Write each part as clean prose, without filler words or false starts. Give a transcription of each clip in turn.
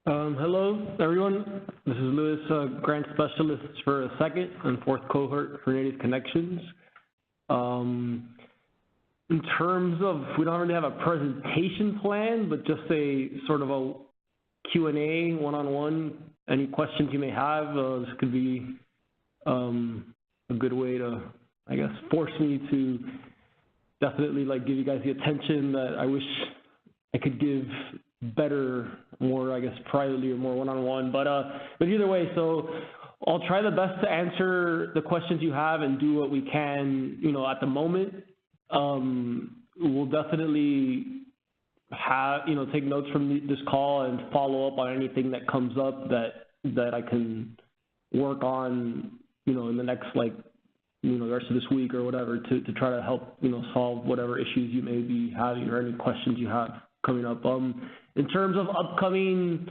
Hello, everyone. This is Louis, Grant Specialist for a second and fourth cohort for Native Connections. In terms of, we don't really have a presentation plan, but just a sort of a Q&A, one-on-one, any questions you may have. This could be a good way to, I guess, force me to definitely give you guys the attention that I wish I could give better, more, I guess, privately or more one-on-one, but either way, so I'll try the best to answer the questions you have and do what we can, at the moment. We'll definitely have, take notes from this call and follow up on anything that comes up that I can work on, in the next, the rest of this week or whatever to try to help, solve whatever issues you may be having or any questions you have coming up. In terms of upcoming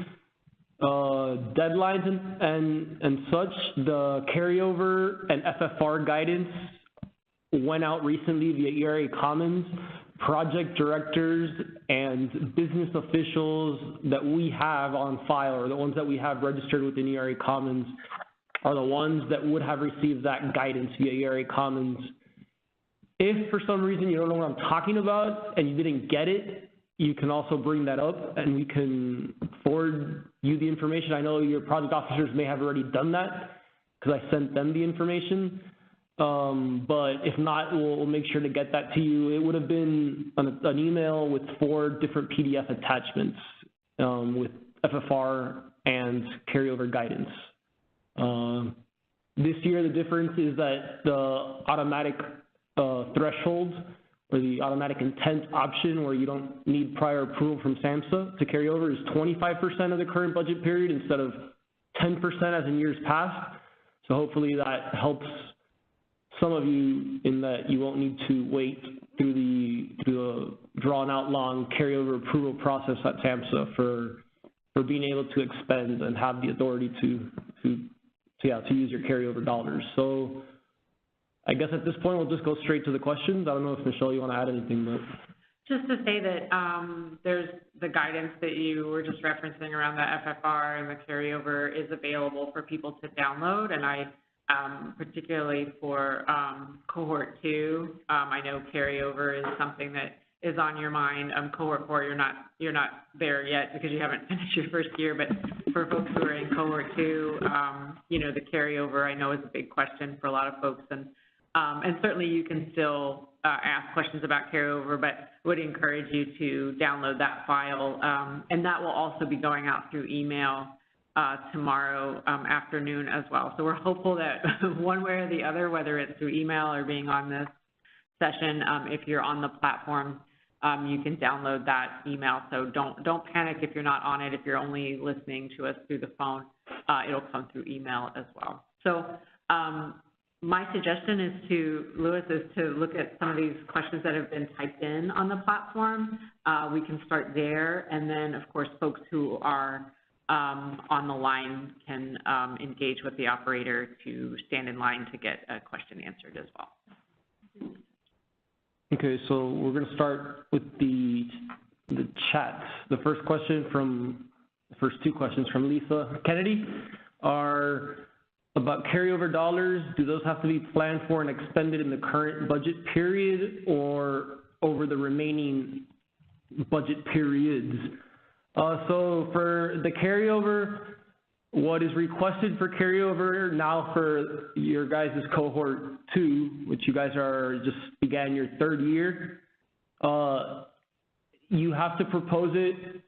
deadlines and such, the carryover and FFR guidance went out recently via ERA Commons. Project directors and business officials that we have on file, or the ones that we have registered within ERA Commons, are the ones that would have received that guidance via ERA Commons. If for some reason you don't know what I'm talking about and you didn't get it, you can also bring that up and we can forward you the information. I know your project officers may have already done that because I sent them the information. But if not, we'll make sure to get that to you. It would have been an email with 4 different PDF attachments with FFR and carryover guidance. This year, the difference is that the automatic threshold or the automatic intent option where you don't need prior approval from SAMHSA to carry over is 25% of the current budget period instead of 10% as in years past. So hopefully that helps some of you in that you won't need to wait through the drawn out long carryover approval process at SAMHSA for being able to expend and have the authority to use your carryover dollars. So I guess at this point, we'll just go straight to the questions. I don't know if, Michelle, you want to add anything, but. Just to say that there's the guidance that you were just referencing around the FFR and the carryover is available for people to download. And I, particularly for Cohort 2, I know carryover is something that is on your mind. Cohort 4, you're not there yet because you haven't finished your first year, but for folks who are in Cohort 2, the carryover I know is a big question for a lot of folks, and certainly you can still ask questions about carryover, but would encourage you to download that file, and that will also be going out through email tomorrow afternoon as well. So we're hopeful that one way or the other, whether it's through email or being on this session, if you're on the platform, you can download that email. So don't panic if you're not on it. If you're only listening to us through the phone, it'll come through email as well. So my suggestion is Louis, is to look at some of these questions that have been typed in on the platform. We can start there, and then of course folks who are on the line can engage with the operator to stand in line to get a question answered as well. Okay, so we're going to start with the chat. The first two questions from Lisa Kennedy are about carryover dollars. Do those have to be planned for and expended in the current budget period or over the remaining budget periods? So for the carryover, what is requested for carryover now for your guys' Cohort 2, which you guys just began your 3rd year, you have to propose it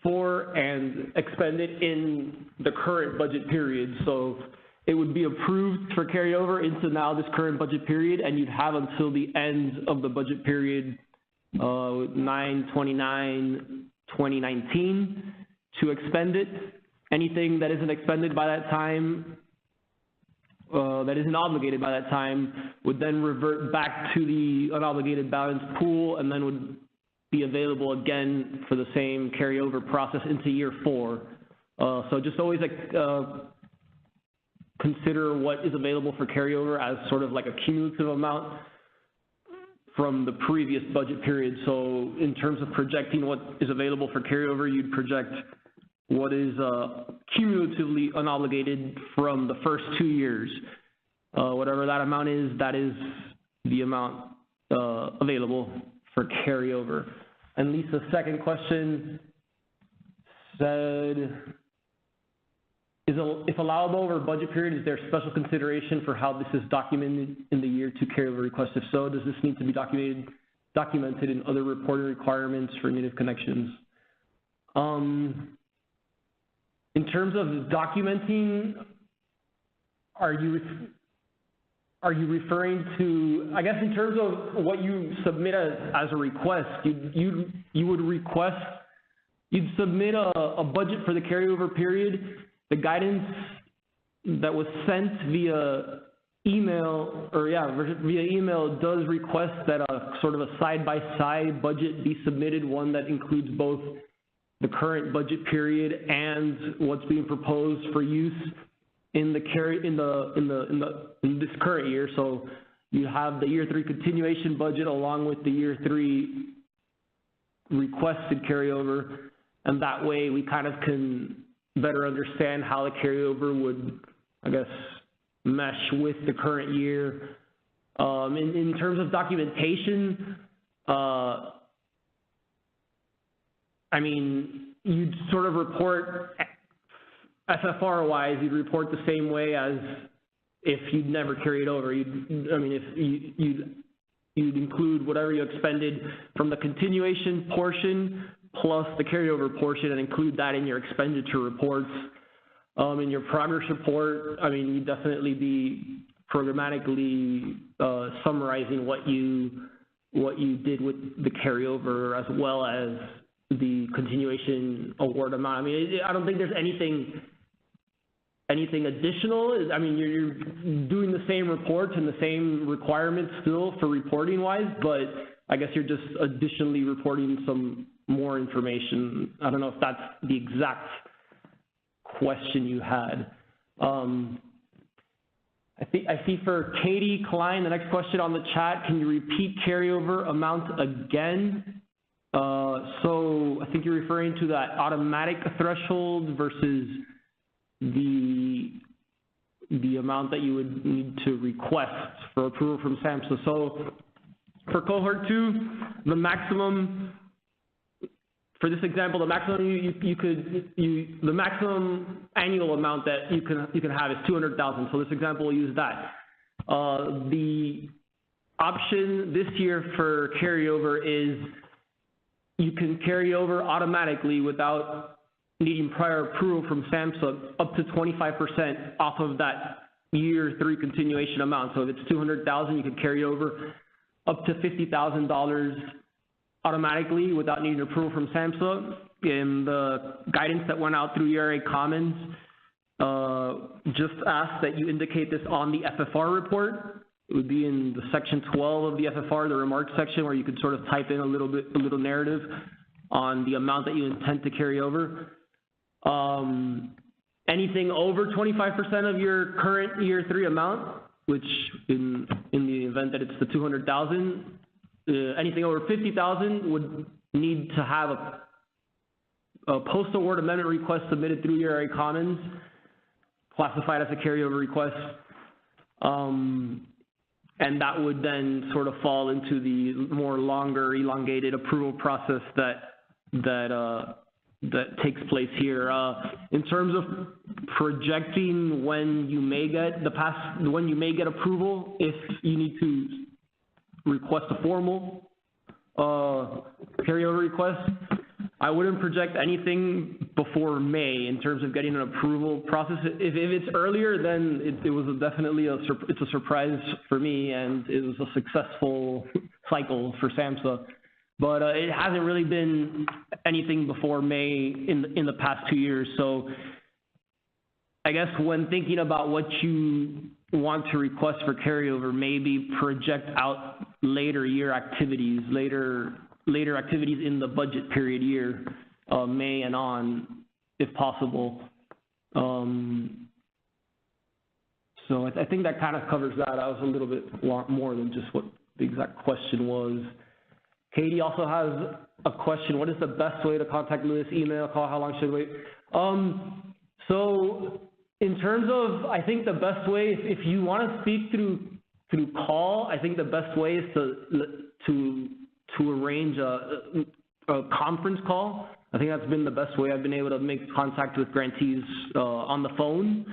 for and expend it in the current budget period. So it would be approved for carryover into now this current budget period, and you'd have until the end of the budget period, 9/29/2019, to expend it. Anything that isn't expended by that time, that isn't obligated by that time, would then revert back to the unobligated balance pool and then would be available again for the same carryover process into year 4. So just always consider what is available for carryover as sort of like a cumulative amount from the previous budget period. So in terms of projecting what is available for carryover, you'd project what is cumulatively unobligated from the first 2 years. Whatever that amount is the amount available for carryover. And Lisa's second question said, if allowable over budget period, is there special consideration for how this is documented in the year 2 carryover request? If so, does this need to be documented in other reporting requirements for native connections? In terms of documenting, are you referring to, I guess in terms of what you submit as a request, you would request, you'd submit a budget for the carryover period. The guidance that was sent via email, via email does request that a sort of a side-by-side budget be submitted, one that includes both the current budget period and what's being proposed for use in the in this current year. So you have the year 3 continuation budget along with the year 3 requested carryover, and that way we kind of can better understand how the carryover would, I guess, mesh with the current year. In terms of documentation, I mean, you'd sort of report FFR-wise, you'd report the same way as if you'd never carried over. You'd include whatever you expended from the continuation portion plus the carryover portion and include that in your expenditure reports. In your progress report, I mean, you'd definitely be programmatically summarizing what you did with the carryover as well as the continuation award amount. I mean, I don't think there's anything additional. I mean, you're doing the same reports and the same requirements still for reporting wise, but I guess you're just additionally reporting some more information. I don't know if that's the exact question you had. I see for Katie Klein, the next question on the chat, can you repeat carryover amount again? So I think you're referring to that automatic threshold versus the amount that you would need to request for approval from SAMHSA. So for cohort 2, the maximum, for this example, the maximum the maximum annual amount that you can have is $200,000. So this example will use that. The option this year for carryover is you can carry over automatically without needing prior approval from SAMHSA up to 25% off of that year 3 continuation amount. So if it's $200,000, you can carry over up to $50,000 automatically without needing approval from SAMHSA. In the guidance that went out through ERA Commons, just ask that you indicate this on the FFR report. It would be in the section 12 of the FFR, the remarks section, where you could sort of type in a little narrative on the amount that you intend to carry over. Anything over 25% of your current year 3 amount, which in the event that it's the 200,000, anything over 50,000 would need to have a post-award amendment request submitted through ERA Commons, classified as a carryover request. And that would then sort of fall into the more longer, elongated approval process that takes place here. In terms of projecting when you may get approval, if you need to request a formal carryover request, I wouldn't project anything before May in terms of getting an approval process. If it's earlier, then it was definitely it's a surprise for me, and it was a successful cycle for SAMHSA. But it hasn't really been anything before May in the past 2 years. So I guess when thinking about what you want to request for carryover, maybe project out later year activities, later activities in the budget period year, May and on, if possible. So I think that kind of covers that. I was a little bit more than just what the exact question was. Katie also has a question. What is the best way to contact Lewis? Email, call, how long should we wait? So in terms of, I think the best way, if you want to speak through call, I think the best way is to arrange a conference call. I think that's been the best way I've been able to make contact with grantees on the phone.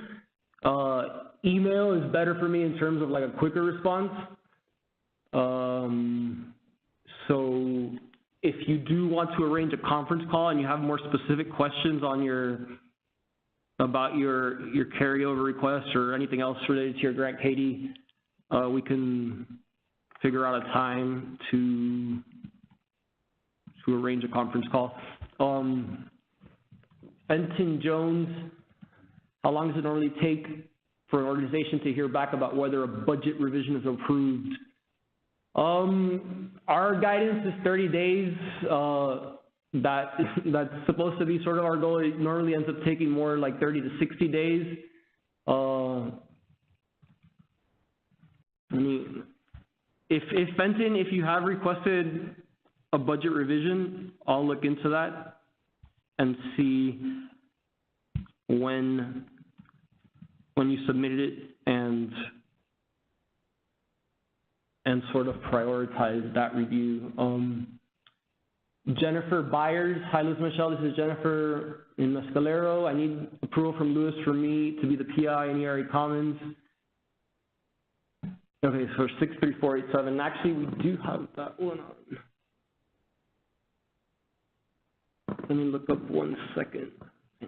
Email is better for me in terms of like a quicker response. So if you do want to arrange a conference call and you have more specific questions on about your carryover request or anything else related to your grant, Katie, we can figure out a time to arrange a conference call. Fenton Jones, how long does it normally take for an organization to hear back about whether a budget revision is approved? Our guidance is 30 days. That's supposed to be sort of our goal. It normally ends up taking more like 30 to 60 days. I mean, if Fenton, if you have requested a budget revision, I'll look into that and see when you submitted it and sort of prioritize that review. Jennifer Byers, hi Liz Michelle, this is Jennifer in Mescalero. I need approval from Lewis for me to be the PI in ERA Commons. Okay, so 63487, actually we do have that one on. Let me look up 1 second. I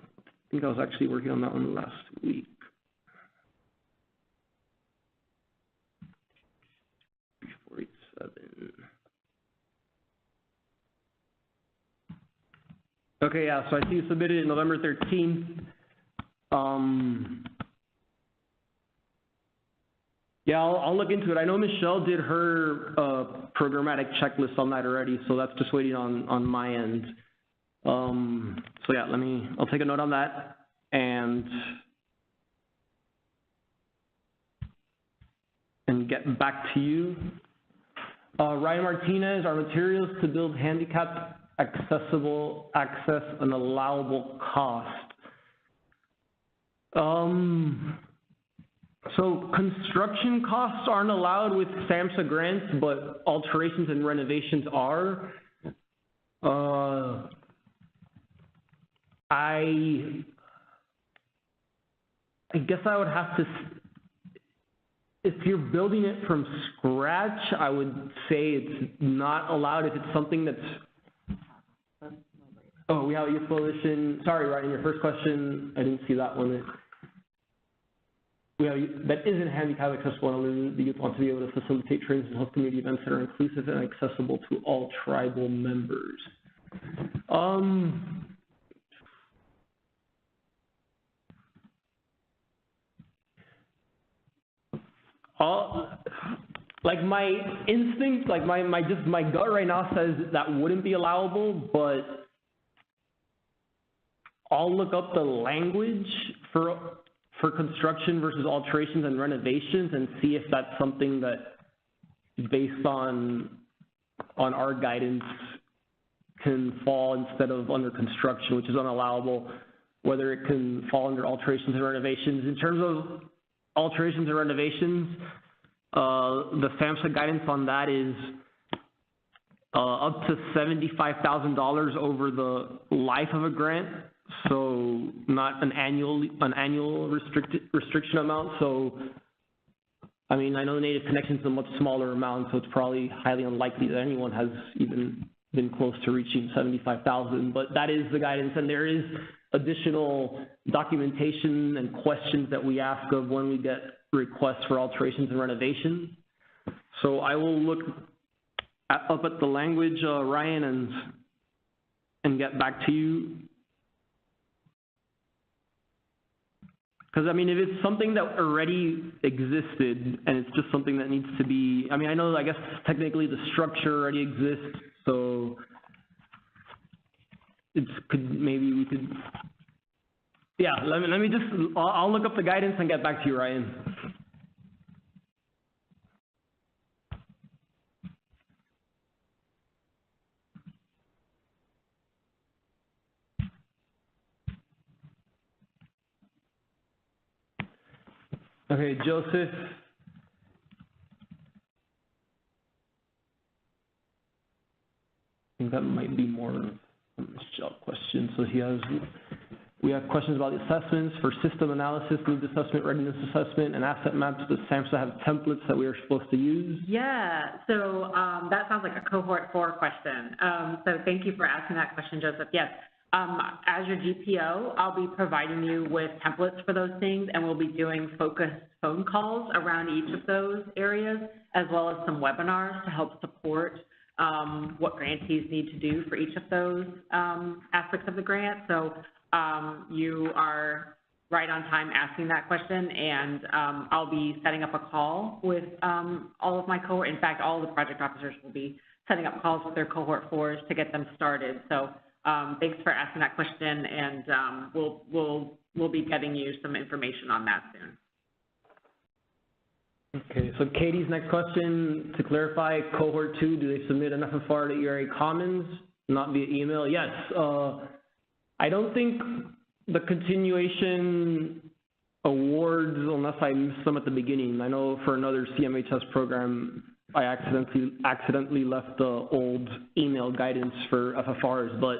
think I was actually working on that one last week. 487. Okay, yeah, so I see you submitted it November 13th. Yeah, I'll look into it. I know Michelle did her programmatic checklist on that already, so that's just waiting on my end. So yeah, I'll take a note on that and get back to you. Ryan Martinez, our materials to build handicapped accessible access an allowable cost. So construction costs aren't allowed with SAMHSA grants, but alterations and renovations are. I guess I would have to, if you're building it from scratch, I would say it's not allowed if it's something that's, oh, we have a youth coalition. Sorry, Ryan, your first question, I didn't see that one. That isn't handicap accessible. The youth want to be able to facilitate trainings and host community events that are inclusive and accessible to all tribal members. Like my instinct, like my gut right now says that wouldn't be allowable, but I'll look up the language for construction versus alterations and renovations and see if that's something that, based on our guidance, can fall instead of under construction, which is unallowable, whether it can fall under alterations and renovations. In terms of alterations and renovations, the SAMHSA guidance on that is up to $75,000 over the life of a grant, so not an annual restriction amount. So, I mean, I know Native Connections is a much smaller amount, so it's probably highly unlikely that anyone has even been close to reaching 75,000, but that is the guidance, and there is additional documentation and questions that we ask of when we get requests for alterations and renovations. So I will look up at the language, Ryan, and get back to you. Because, I mean, if it's something that already existed and it's just something that needs to be, I mean, I know, I guess technically the structure already exists, so maybe we could, yeah, let me just, I'll look up the guidance and get back to you, Ryan. Okay, Joseph. I think that might be more of a job question. So we have questions about the assessments for system analysis, needs assessment, readiness assessment, and asset maps. Does SAMHSA have templates that we are supposed to use? Yeah, so that sounds like a Cohort 4 question. So thank you for asking that question, Joseph. Yes, as your GPO, I'll be providing you with templates for those things, and we'll be doing focused phone calls around each of those areas, as well as some webinars to help support what grantees need to do for each of those aspects of the grant. So you are right on time asking that question, and I'll be setting up a call with all of my cohort. In fact, all of the project officers will be setting up calls with their Cohort 4s to get them started. So thanks for asking that question, and we'll be getting you some information on that soon. Okay, so Katie's next question, to clarify, Cohort 2, do they submit an FFR to ERA Commons, not via email? Yes. I don't think the continuation awards, unless I missed them at the beginning. I know for another CMHS program, I accidentally left the old email guidance for FFRs, but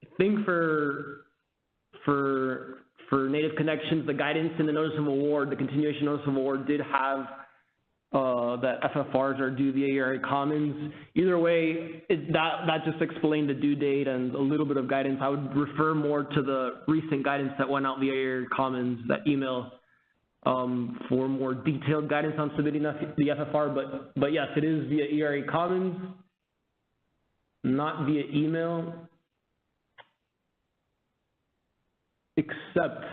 I think for Native Connections, the guidance in the Notice of Award, the continuation Notice of Award did have that FFRs are due via ERA Commons. Either way, that just explained the due date and a little bit of guidance. I would refer more to the recent guidance that went out via ERA Commons, that email, for more detailed guidance on submitting the FFR. But yes, it is via ERA Commons, not via email, except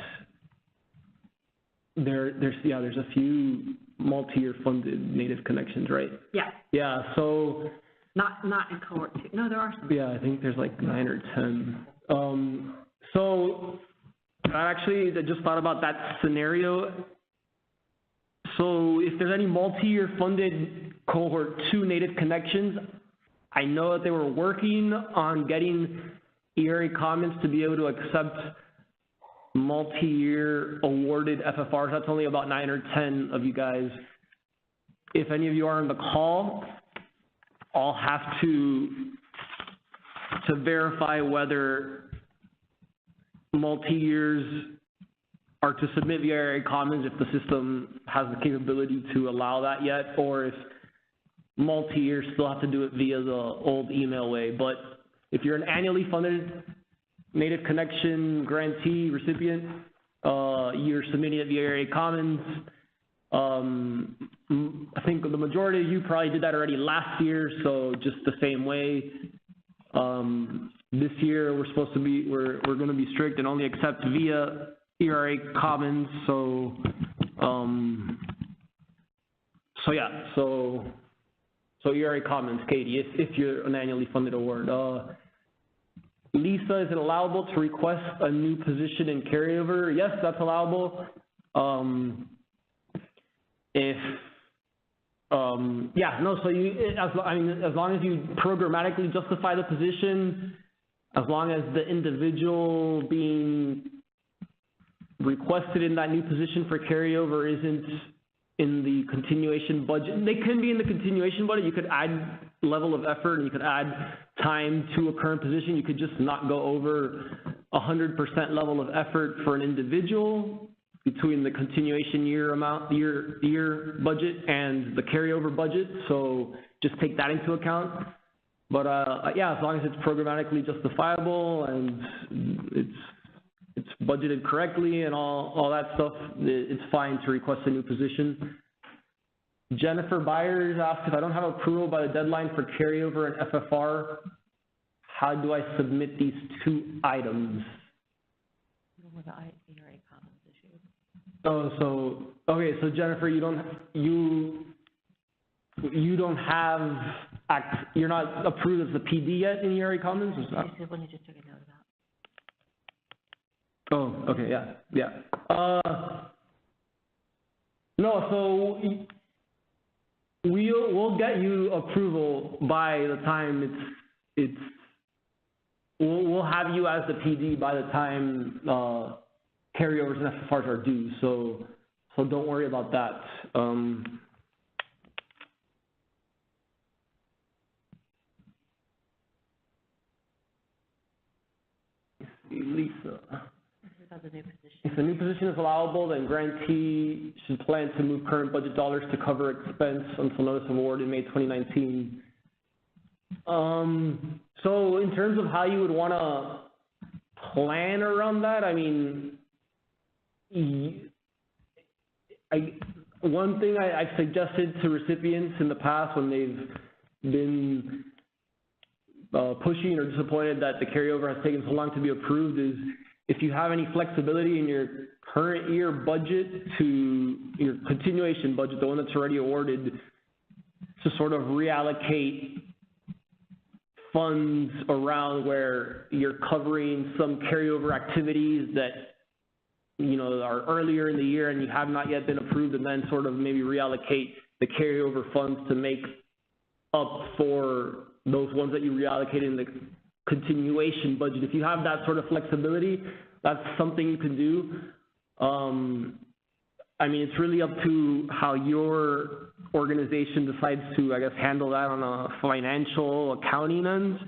there's a few multi-year funded Native Connections, right? Yeah. Yeah, so. Not in Cohort 2. No, there are some. Yeah, I think there's like 9 or 10. So I just thought about that scenario. So if there's any multi-year funded Cohort 2 Native Connections, I know that they were working on getting ERA Commons to be able to accept multi-year awarded FFRs. That's only about 9 or 10 of you guys. If any of you are on the call, I'll have to verify whether multi-years are to submit via ERA Commons if the system has the capability to allow that yet, or if multi-years still have to do it via the old email way. But if you're an annually funded Native Connection grantee recipient, you're submitting it via ERA Commons. I think the majority of you probably did that already last year, so just the same way. This year we're going to be strict and only accept via ERA Commons. So ERA Commons, Katie, if you're an annually funded award. Lisa, is it allowable to request a new position in carryover? Yes, that's allowable. So as long as you programmatically justify the position, as long as the individual being requested in that new position for carryover isn't in the continuation budget. They can be in the continuation budget. You could add level of effort and you could add time to a current position. You could just not go over 100% level of effort for an individual between the continuation year budget and the carryover budget. So just take that into account. But as long as it's programmatically justifiable and it's budgeted correctly and all that stuff, it's fine to request a new position. Jennifer Byers asked, if I don't have approval by the deadline for carryover and FFR, how do I submit these 2 items? With the ERA Commons issue. So Jennifer, you're not approved as a PD yet in ERA Commons? When you just took a note of that. Oh, okay, yeah. No, so we'll get you approval by the time we'll have you as the PD by the time carryovers and FFRs are due. So so don't worry about that. Lisa. If a new position is allowable, then grantee should plan to move current budget dollars to cover expense until notice of award in May 2019. So in terms of how you would want to plan around that, I mean, one thing I've suggested to recipients in the past when they've been pushing or disappointed that the carryover has taken so long to be approved is if you have any flexibility in your current year budget to your continuation budget, the one that's already awarded, to sort of reallocate funds around where you're covering some carryover activities that, you know, are earlier in the year and you have not yet been approved, and then sort of maybe reallocate the carryover funds to make up for those ones that you reallocated in the continuation budget. If you have that sort of flexibility, that's something you can do. I mean, it's really up to how your organization decides to, I guess, handle that on a financial accounting end.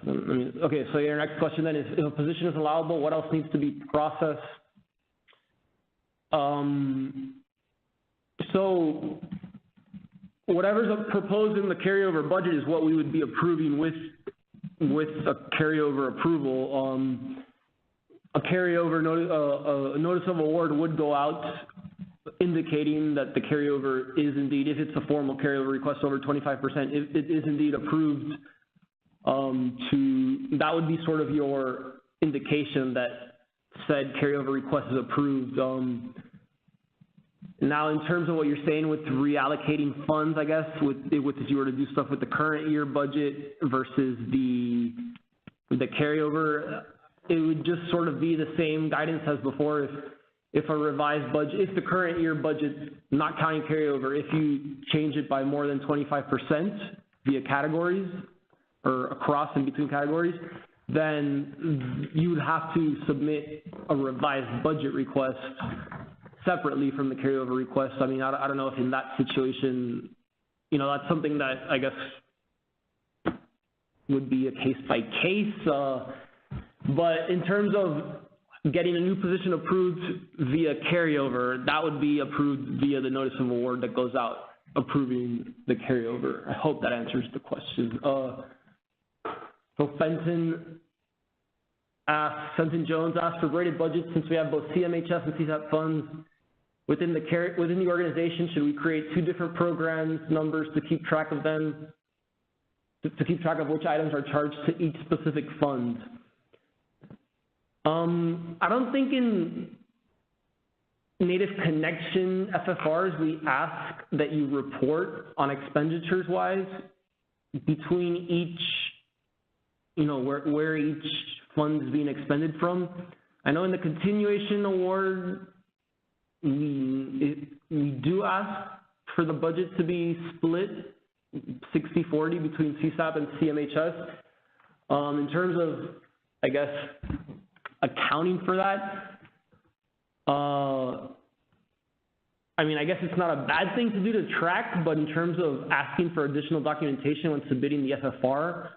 Okay, so your next question then is, if a position is allowable, what else needs to be processed? So whatever's proposed in the carryover budget is what we would be approving with a carryover approval. A carryover notice of award would go out indicating that the carryover is indeed, if it's a formal carryover request over 25%, if it is indeed approved, that would be sort of your indication that said carryover request is approved. Now, in terms of what you're saying with reallocating funds, I guess, with if you were to do stuff with the current year budget versus the carryover, it would just sort of be the same guidance as before. If a revised budget, if the current year budget, not counting carryover, if you change it by more than 25% via categories or across and between categories, then you would have to submit a revised budget request separately from the carryover request. I mean, I don't know if in that situation, you know, that's something that I guess would be a case by case. But in terms of getting a new position approved via carryover, that would be approved via the notice of award that goes out approving the carryover. I hope that answers the question. So Fenton Jones asked, for graded budgets, since we have both CMHS and CSAP funds within the organization, should we create two different programs numbers to keep track of them, to keep track of which items are charged to each specific fund? I don't think in Native Connection FFRs we ask that you report on expenditures wise between each, you know, where each fund is being expended from. I know in the continuation award, we do ask for the budget to be split 60-40 between CSAP and CMHS. In terms of, I guess, accounting for that, I mean, I guess it's not a bad thing to do to track, but in terms of asking for additional documentation when submitting the FFR,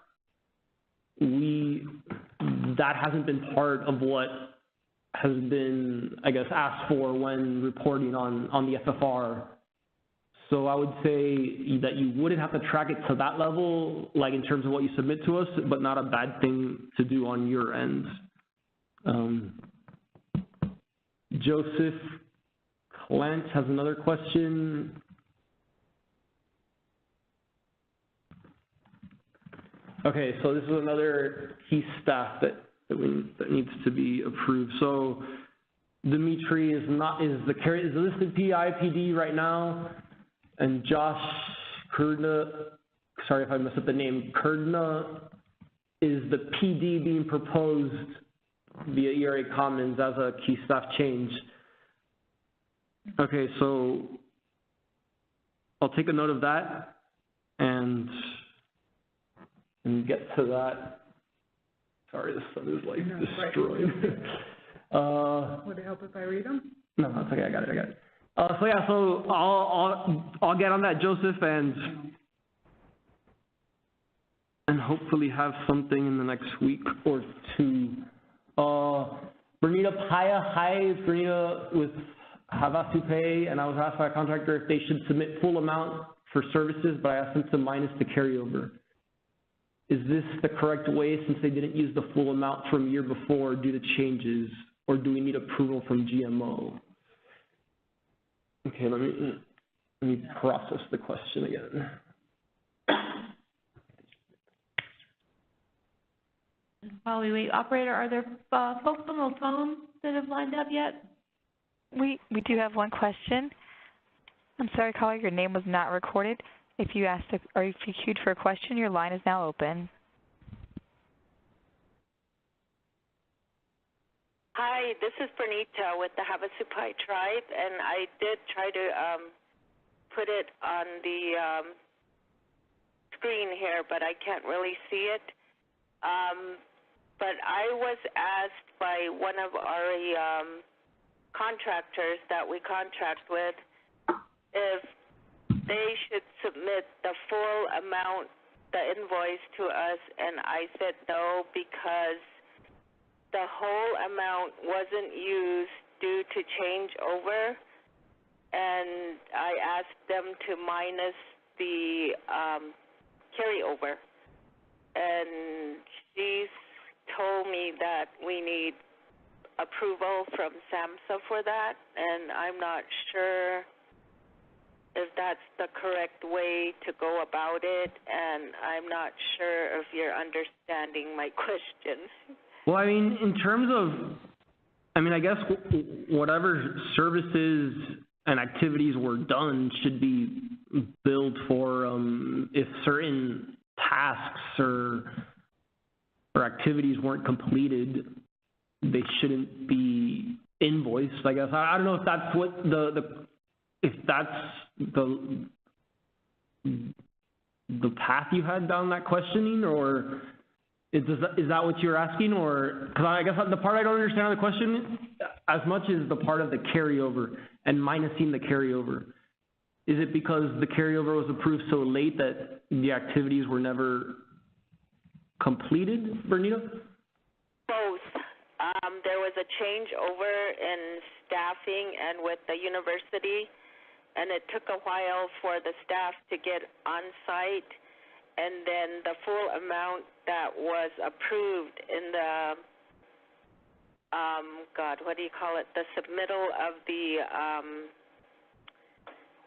that hasn't been part of what has been, I guess, asked for when reporting on the FFR. So I would say that you wouldn't have to track it to that level, like in terms of what you submit to us, but not a bad thing to do on your end. Joseph Clant has another question. Okay, so this is another key staff that needs to be approved. So Dimitri is the listed PI PD right now, and Josh Kurdna, sorry if I messed up the name, Kurdna is the PD being proposed via ERA Commons as a key staff change. Okay, so I'll take a note of that and get to that. Sorry, the sun is like destroyed. Would it help if I read them? No, that's okay, I got it. So yeah, so I'll get on that, Joseph, and hopefully have something in the next week or two. Bernita Paya, hi, it's Bernita with Havasu Pay, and I was asked by a contractor if they should submit full amount for services, but I asked them to minus the carryover. Is this the correct way since they didn't use the full amount from year before due to changes, or do we need approval from GMO? Okay, let me process the question again. While we wait, operator, are there folks on the phone that have lined up yet? We do have one question. I'm sorry, caller, your name was not recorded. If you asked or if you queued for a question, your line is now open. Hi, this is Bernita with the Havasu Pai tribe, and I did try to put it on the screen here, but I can't really see it. But I was asked by one of our contractors that we contract with if they should submit the full amount, the invoice to us, and I said no because the whole amount wasn't used due to changeover, and I asked them to minus the carryover. And she's told me that we need approval from SAMHSA for that, and I'm not sure if that's the correct way to go about it, and I'm not sure if you're understanding my questions. Well, I mean, in terms of, I guess whatever services and activities were done should be billed for. If certain tasks or activities weren't completed, they shouldn't be invoiced, I guess. I don't know if that's what if that's the path you had down that questioning, or is that what you're asking? Or, because I guess the part I don't understand of the question as much is the part of the carryover and minusing the carryover. Is it because the carryover was approved so late that the activities were never completed, Bernita? Both. There was a changeover in staffing and with the university, and it took a while for the staff to get on site, and then the full amount that was approved in the, the submittal of the,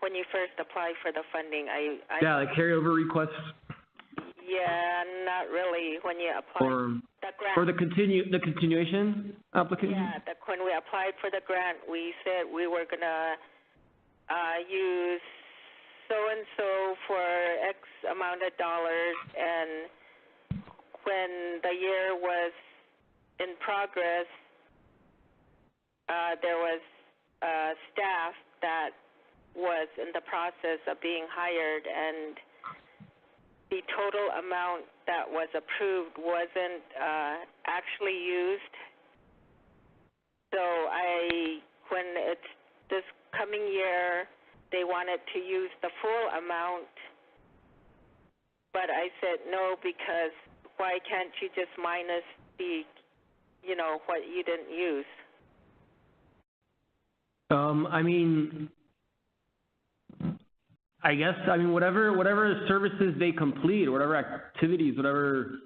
when you first apply for the funding, the carryover request. Yeah, not really. When you apply the grant. Or the continuation application? Yeah, when we applied for the grant, we said we were gonna use so-and-so for X amount of dollars, and when the year was in progress, there was staff that was in the process of being hired, and the total amount that was approved wasn't actually used. So when it's this coming year, they wanted to use the full amount, but I said no, because why can't you just minus the, what you didn't use? I guess, whatever services they complete, whatever activities, whatever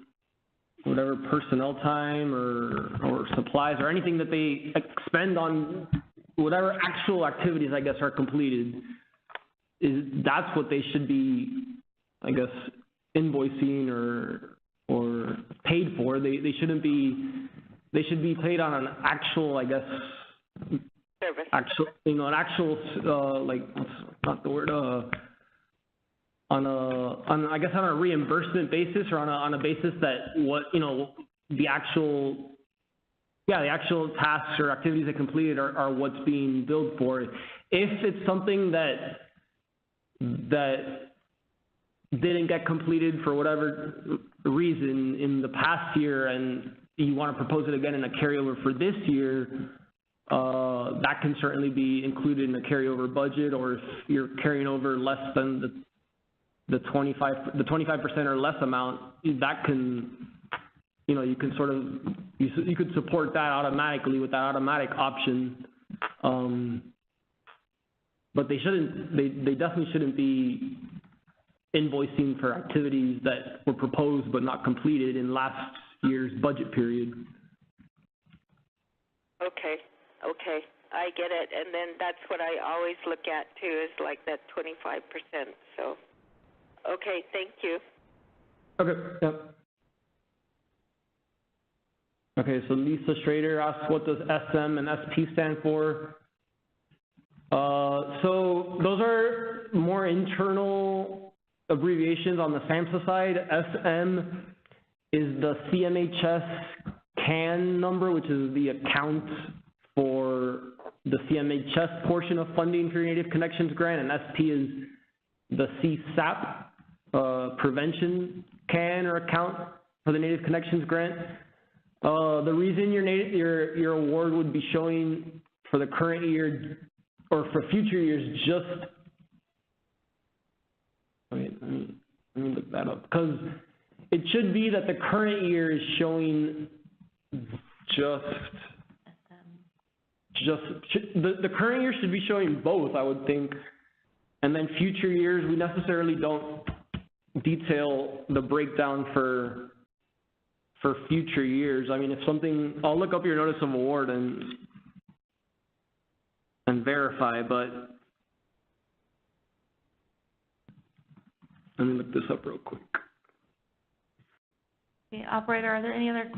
personnel time or supplies or anything that they expend on whatever actual activities, I guess, are completed, that's what they should be, I guess, invoicing or paid for. They should be paid on an actual, I guess, service. What's not the word, on a reimbursement basis, or on a basis that the actual tasks or activities they completed are what's being billed for. If it's something that didn't get completed for whatever reason in the past year, and you want to propose it again in a carryover for this year, that can certainly be included in the carryover budget, or if you're carrying over less than the 25% or less amount, that can, you know, you can sort of, you could support that automatically with that automatic option. But they definitely shouldn't be invoicing for activities that were proposed but not completed in last year's budget period. Okay, I get it. And then that's what I always look at too, is like that 25%. So, okay, thank you. Okay, yep. Okay, so Lisa Schrader asks, what does SM and SP stand for? So those are more internal abbreviations on the SAMHSA side. SM is the CMHS CAN number, which is the account for the CMHS portion of funding for your Native Connections grant, and SP is the CSAP prevention CAN or account for the Native Connections grant. The reason your award would be showing for the current year or for future years just, wait, let me look that up, because it should be that the current year is showing the current year should be showing both, I would think, and then future years we necessarily don't detail the breakdown for future years. I mean, if something, I'll look up your notice of award and verify, but let me look this up real quick. Okay, operator, are there any other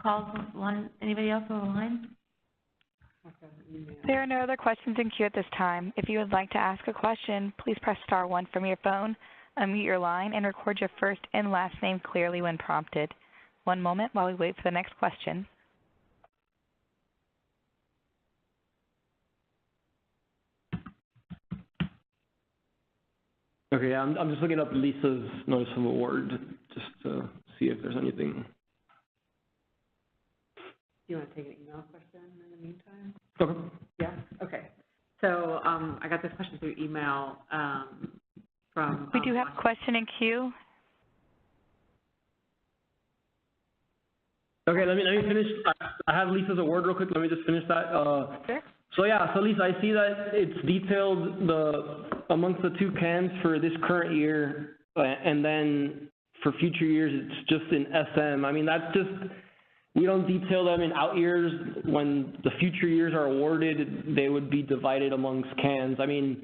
calls on the line? Anybody else on the line? There are no other questions in queue at this time. If you would like to ask a question, please press *1 from your phone, unmute your line, and record your first and last name clearly when prompted. One moment while we wait for the next question. Okay, I'm just looking up Lisa's notice of award just to see if there's anything. Do you want to take an email question in the meantime? Okay. Yeah, okay. So I got this question through email from... We do have a question in queue. Okay, let me finish. I have Lisa's award real quick. Let me just finish that. Sure. So yeah, so Lisa, I see that it's detailed amongst the two cans for this current year, and then for future years it's just in SM. I mean, that's just, we don't detail them in out years. When the future years are awarded, they would be divided amongst cans. I mean,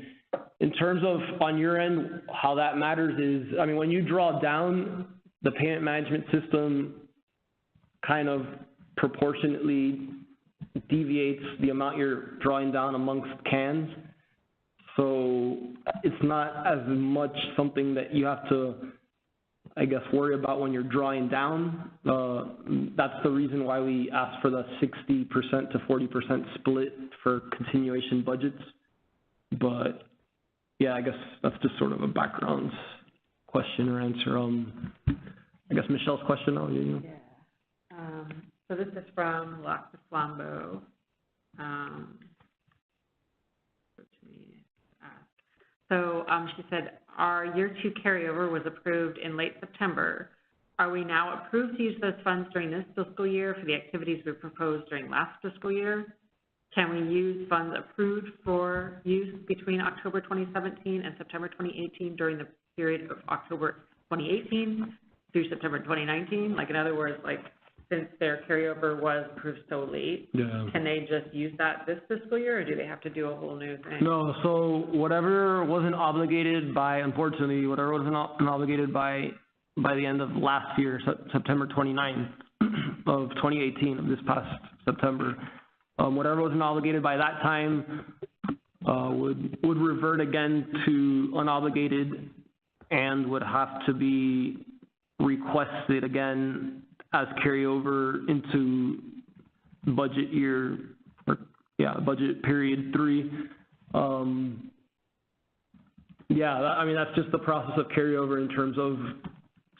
in terms of on your end, how that matters is, I mean, when you draw down, the payment management system kind of proportionately deviates the amount you're drawing down amongst cans. So it's not as much something that you have to, I guess, worry about when you're drawing down. That's the reason why we ask for the 60% to 40% split for continuation budgets. But yeah, I guess that's just sort of a background question or answer. I guess Michelle's question now. Yeah. So this is from Lacta Flambeau. So she said, our year 2 carryover was approved in late September. Are we now approved to use those funds during this fiscal year for the activities we proposed during last fiscal year? Can we use funds approved for use between October 2017 and September 2018 during the period of October 2018 through September 2019? Like, in other words, like, since their carryover was approved so late, can they just use that this fiscal year, or do they have to do a whole new thing? No, so whatever wasn't obligated by, unfortunately, whatever wasn't obligated by the end of last year, September 29th of 2018, of this past September, whatever wasn't obligated by that time would revert again to unobligated and would have to be requested again as carryover into budget year, or budget period 3. I mean, that's just the process of carryover in terms of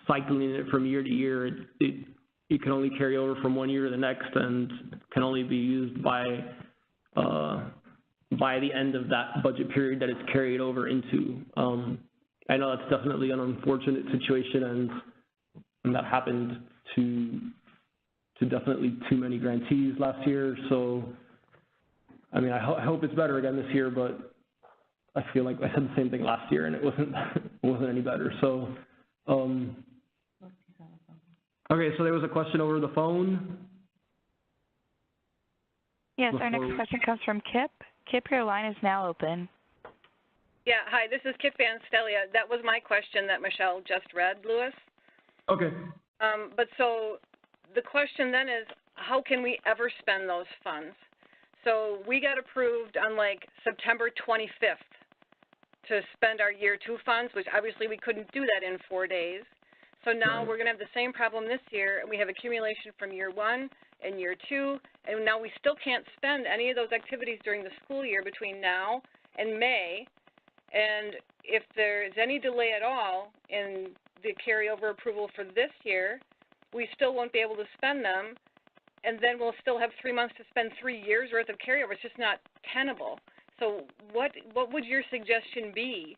cycling it from year to year. you can only carry over from one year to the next and can only be used by the end of that budget period that it's carried over into. I know that's definitely an unfortunate situation, and that happened to definitely too many grantees last year. So, I mean, I hope it's better again this year, but I feel like I said the same thing last year and it wasn't any better. So, okay, so there was a question over the phone. Yes, our next question comes from Kip. Kip, your line is now open. Yeah, hi, this is Kip Van Stelia. That was my question that Michelle just read, Louis. Okay. But so the question then is, how can we ever spend those funds? So we got approved on like September 25th to spend our year 2 funds, which obviously we couldn't do that in 4 days. So now we're going to have the same problem this year, and we have accumulation from year 1 and year 2, and now we still can't spend any of those activities during the school year between now and May. And if there's any delay at all in the carryover approval for this year, we still won't be able to spend them, and then we'll still have 3 months to spend 3 years worth of carryover. It's just not tenable. So what would your suggestion be,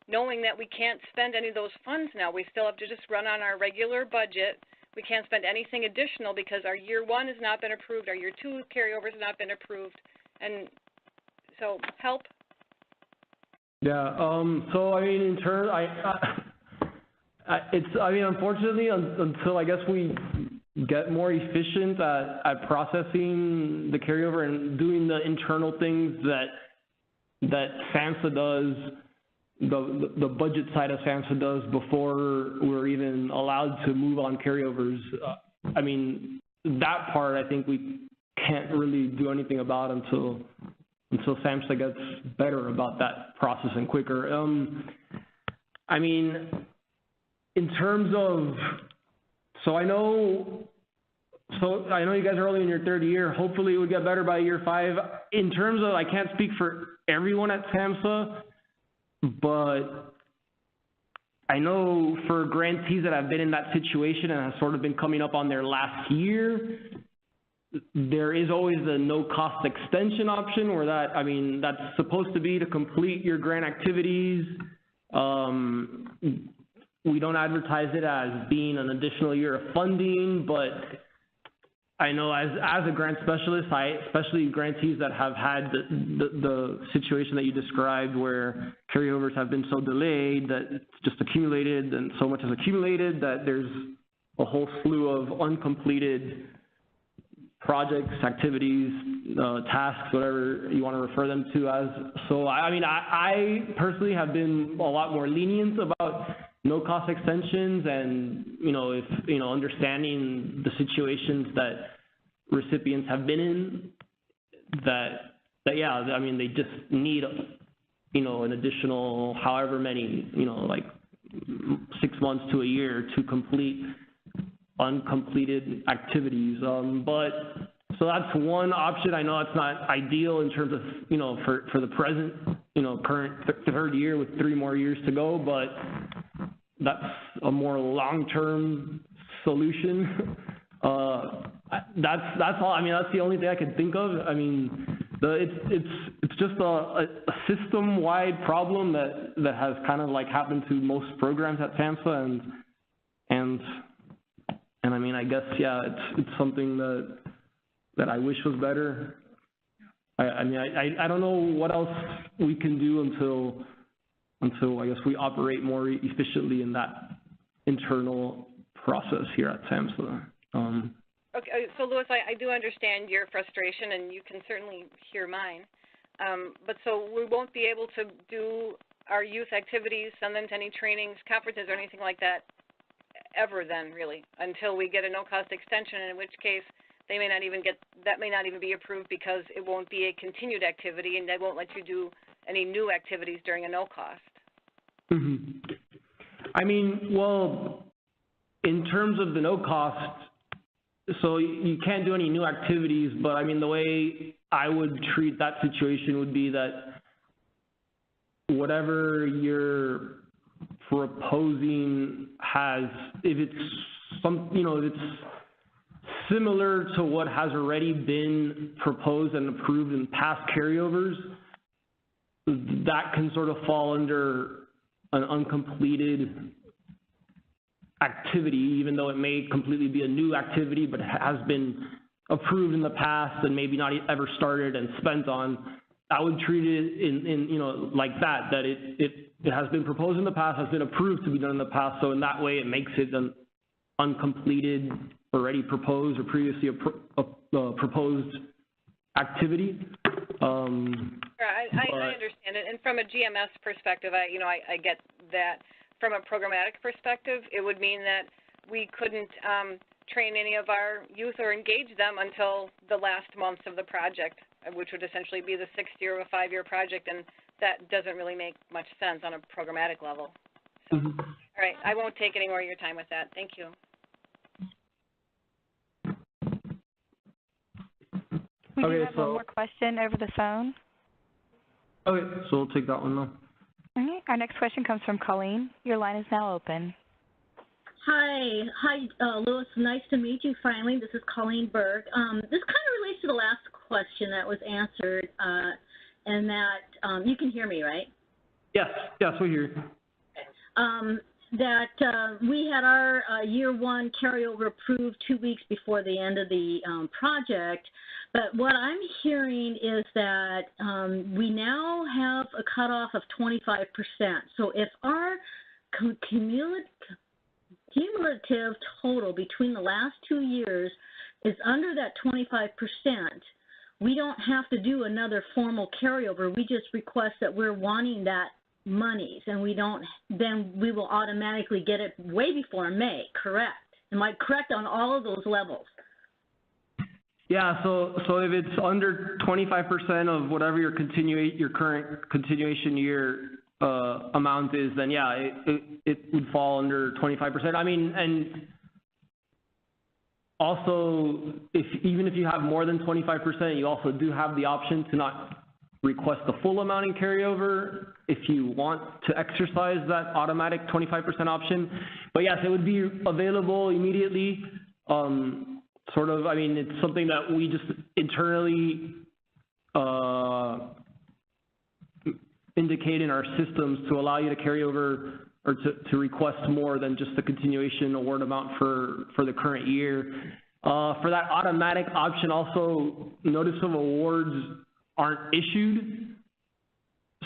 knowing that we can't spend any of those funds now? We still have to just run on our regular budget. We can't spend anything additional because our year 1 has not been approved, our year 2 carryover has not been approved, and so help. Yeah. So I mean, in turn, I mean, unfortunately, until I guess we get more efficient at processing the carryover and doing the internal things that SAMHSA does, the budget side of SAMHSA does before we're even allowed to move on carryovers. I mean, that part I think we can't really do anything about until SAMHSA gets better about that process and quicker. I mean, in terms of, so I know you guys are early in your 3rd year. Hopefully it would get better by year 5. In terms of, I can't speak for everyone at SAMHSA, but I know for grantees that have been in that situation and have sort of been coming up on their last year, there is always the no-cost extension option where that's supposed to be to complete your grant activities. We don't advertise it as being an additional year of funding, but I know as a grant specialist, especially grantees that have had the situation that you described where carryovers have been so delayed that it's just accumulated and so much has accumulated that there's a whole slew of uncompleted projects, activities, tasks, whatever you want to refer them to as. So, I mean, I personally have been a lot more lenient about no-cost extensions and, understanding the situations that recipients have been in that yeah, I mean, they just need, an additional however many, like 6 months to a year to complete uncompleted activities. But so that's one option. I know it's not ideal in terms of, for the present, current 3rd year with 3 more years to go, but that's a more long-term solution. That's all. I mean, that's the only thing I could think of. I mean, it's just a system-wide problem that has kind of like happened to most programs at SAMHSA, and I mean, I guess, yeah, it's something that I wish was better. I mean, I don't know what else we can do until I guess we operate more efficiently in that internal process here at SAMHSA. Okay, so Louis, I do understand your frustration, and you can certainly hear mine. But so we won't be able to do our youth activities, send them to any trainings, conferences, or anything like that ever then, really, until we get a no-cost extension, in which case they may not even that may not even be approved because it won't be a continued activity, and they won't let you do any new activities during a no-cost. Mm-hmm. I mean, well, in terms of the no-cost, so you can't do any new activities, but I mean, the way I would treat that situation would be that whatever you're proposing has, if it's some, if it's similar to what has already been proposed and approved in past carryovers, that can sort of fall under an uncompleted activity, even though it may completely be a new activity, but has been approved in the past and maybe not ever started and spent on. I would treat it in you know, like that it has been proposed in the past, has been approved to be done in the past, so in that way it makes it an uncompleted, already proposed or previously proposed activity. I understand it, and from a GMS perspective, I get that. From a programmatic perspective, it would mean that we couldn't train any of our youth or engage them until the last months of the project, which would essentially be the 6th year of a 5-year project, and that doesn't really make much sense on a programmatic level. So, all right, I won't take any more of your time with that. Thank you. We do have one more question over the phone. Okay, so we'll take that one now. All right, our next question comes from Colleen. Your line is now open. Hi, Louis. Nice to meet you finally. This is Colleen Berg. This kind of relates to the last question that was answered, and that you can hear me, right? Yes, we hear you. We had our year 1 carryover approved 2 weeks before the end of the project, but what I'm hearing is that we now have a cutoff of 25%. So if our cumulative total between the last 2 years is under that 25%, we don't have to do another formal carryover. We just request that we're wanting that monies, and then we will automatically get it way before May, correct? Am I correct on all of those levels? Yeah, so if it's under 25% of whatever your current continuation year amount is, then yeah, it would fall under 25%. I mean, and also, even if you have more than 25%, you also do have the option to not request the full amount in carryover if you want to exercise that automatic 25% option. But yes, it would be available immediately. I mean, it's something that we just internally indicate in our systems to allow you to carry over or to request more than just the continuation award amount for the current year. For that automatic option, also, notice of awards aren't issued,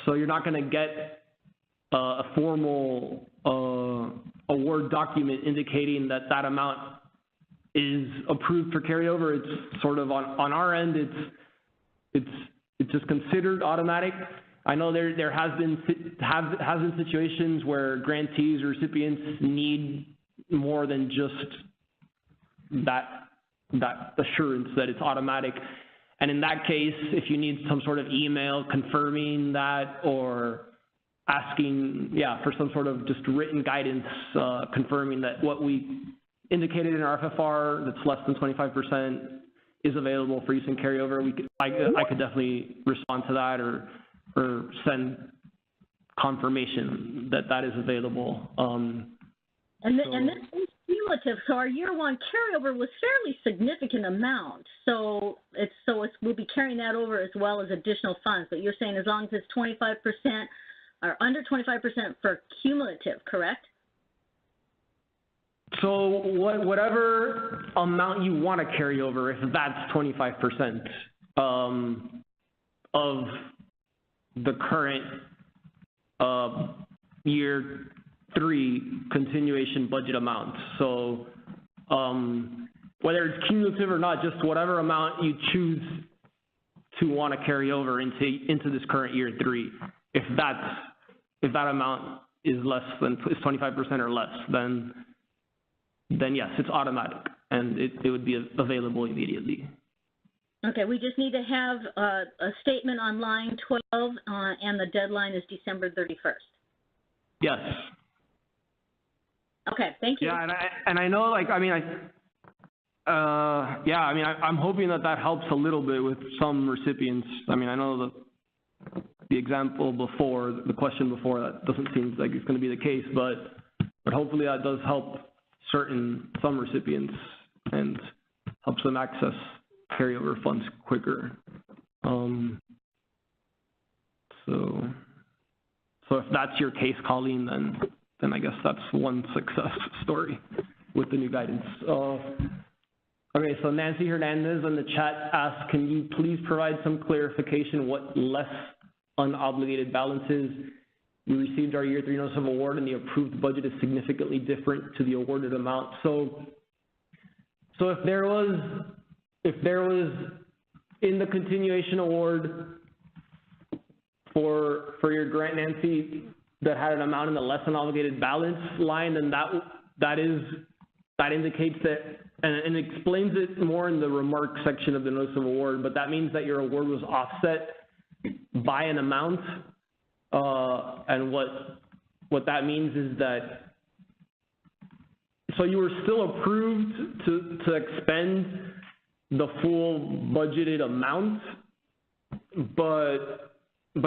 so you're not going to get a formal award document indicating that that amount is approved for carryover. It's sort of on our end, it's just considered automatic. I know there has been situations where grantees or recipients need more than just that assurance that it's automatic. And in that case, if you need some sort of email confirming that or asking, for some sort of just written guidance confirming that what we indicated in our FFR that's less than 25% is available for use in carryover, I could definitely respond to that or send confirmation that that is available. And this is cumulative. So our year 1 carryover was fairly significant amount. So we'll be carrying that over as well as additional funds. But you're saying as long as it's 25% or under 25% for cumulative, correct? So whatever amount you want to carry over, if that's 25% of the current year 3 continuation budget amount. So whether it's cumulative or not, just whatever amount you choose to want to carry over into this current year 3. If that amount is 25% or less, then yes, it's automatic and it would be available immediately. Okay, we just need to have a statement on line 12 and the deadline is December 31st. Yes. Okay, thank you. Yeah, and I know, I'm hoping that helps a little bit with some recipients. I mean, I know the example before, the question before, that doesn't seem like it's going to be the case, but hopefully that does help some recipients, and helps them access carryover funds quicker. So if that's your case, Colleen, then I guess that's one success story with the new guidance. Okay, so Nancy Hernandez in the chat asked, can you please provide some clarification what less unobligated balance is? We received our year 3 notice of award and the approved budget is significantly different to the awarded amount. So if there was in the continuation award for your grant, Nancy, that had an amount in the less unobligated balance line, then that indicates that, and it explains it more in the remarks section of the notice of award, but that means that your award was offset by an amount, and what that means is that, so you were still approved to expend the full budgeted amount, but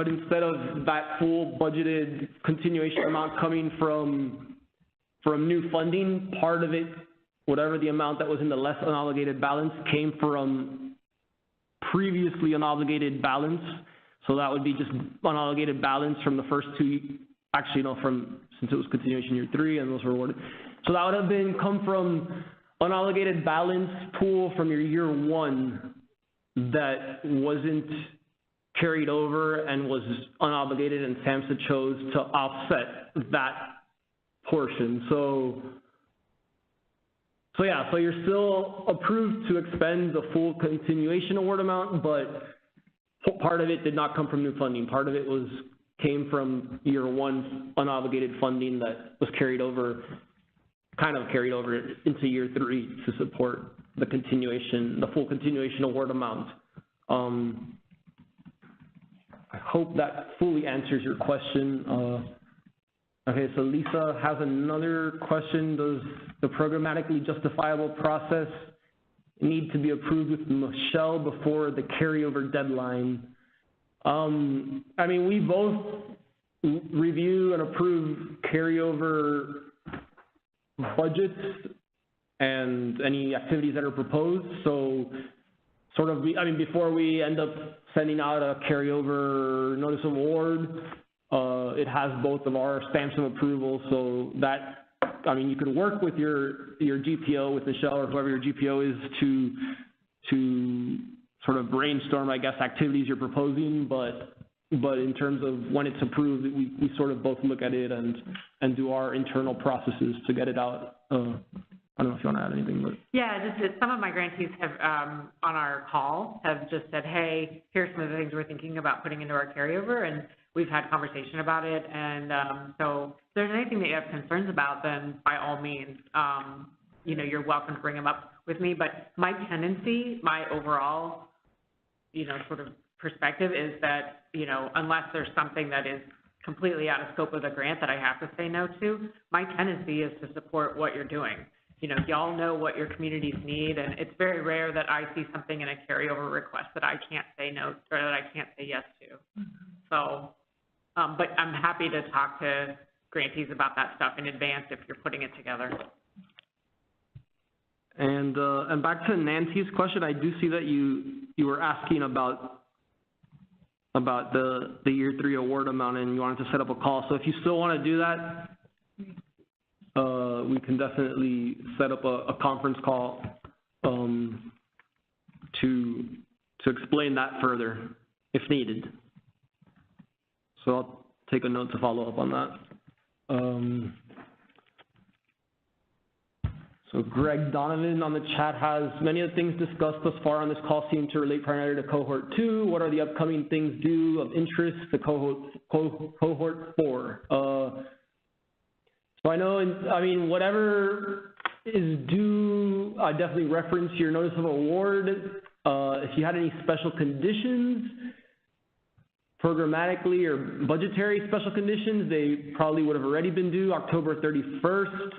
instead of that full budgeted continuation amount coming from new funding, part of it, whatever the amount that was in the less unobligated balance, came from previously unobligated balance. So that would be just unobligated balance from the first two, actually no, since it was continuation year 3 and those were awarded. So that would have come from unobligated balance pool from your year 1 that wasn't carried over and was unobligated, and SAMHSA chose to offset that portion. So yeah, so you're still approved to expend the full continuation award amount, but part of it did not come from new funding. Part of it came from year 1 unobligated funding that was carried over into year 3 to support the full continuation award amount. I hope that fully answers your question. Okay, so Lisa has another question. Does the programmatically justifiable process need to be approved with Michelle before the carryover deadline? I mean, we both review and approve carryover budgets and any activities that are proposed. So sort of, before we end up sending out a carryover notice of award, it has both of our stamps of approval, so that, you could work with your GPO, with Michelle or whoever your GPO is, to sort of brainstorm, I guess, activities you're proposing, but in terms of when it's approved, we sort of both look at it and do our internal processes to get it out. I don't know if you want to add anything, but. Yeah, just some of my grantees have, on our call, have just said, hey, here's some of the things we're thinking about putting into our carryover, and we've had conversation about it. And so if there's anything that you have concerns about, then by all means, you're welcome to bring them up with me. But my tendency, my overall, sort of perspective is that, unless there's something that is completely out of scope of the grant that I have to say no to, my tendency is to support what you're doing. Y'all know what your communities need, and it's very rare that I see something in a carryover request that I can't say no, or that I can't say yes to. So, but I'm happy to talk to grantees about that stuff in advance if you're putting it together. And back to Nancy's question, I do see that you were asking about the year 3 award amount, and you wanted to set up a call. So if you still want to do that, we can definitely set up a conference call to explain that further if needed. So I'll take a note to follow up on that. So Greg Donovan on the chat has, many of the things discussed thus far on this call seem to relate primarily to Cohort 2. What are the upcoming things due of interest to Cohort 4? So I know, whatever is due, I definitely reference your notice of award. If you had any special conditions, programmatically or budgetary special conditions, they probably would have already been due October 31st.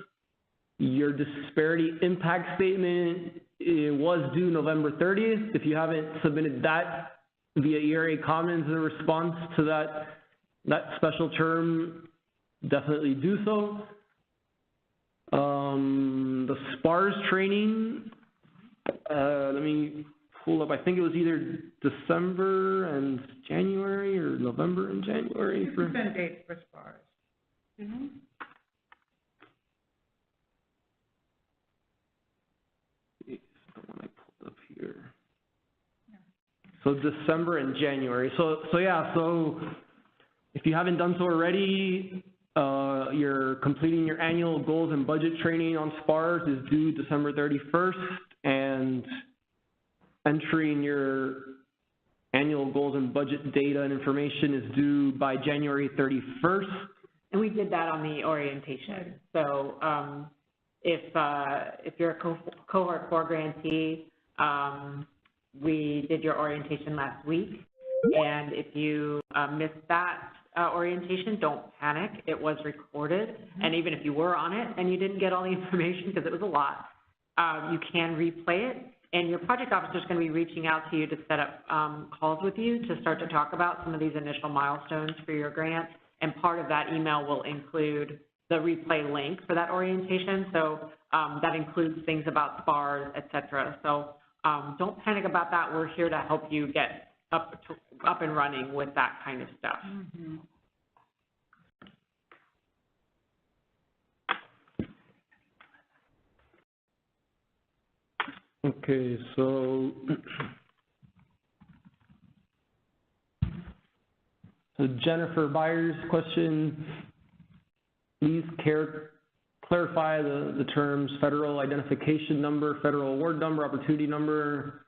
Your disparity impact statement, it was due November 30th. If you haven't submitted that via ERA Commons in response to that special term, definitely do so. The Sparse Training, let me pull up, I think it was either December and January or November and January. For dates for Sparse. Mm-hmm. The one I pulled up here. So December and January. So if you haven't done so already, you're completing your annual goals and budget training on Sparse is due December 31st, and entering your annual goals and budget data and information is due by January 31st. And we did that on the orientation. So if you're a Cohort 4 grantee, we did your orientation last week. And if you missed that orientation, don't panic. It was recorded. And even if you were on it and you didn't get all the information, because it was a lot, you can replay it. And your project officer is going to be reaching out to you to set up calls with you to start to talk about some of these initial milestones for your grant. And part of that email will include the replay link for that orientation. So that includes things about SPARS, et cetera. So don't panic about that. We're here to help you get up and running with that kind of stuff. Mm-hmm. Okay, so Jennifer Byers' question, please clarify the terms federal identification number, federal award number, opportunity number,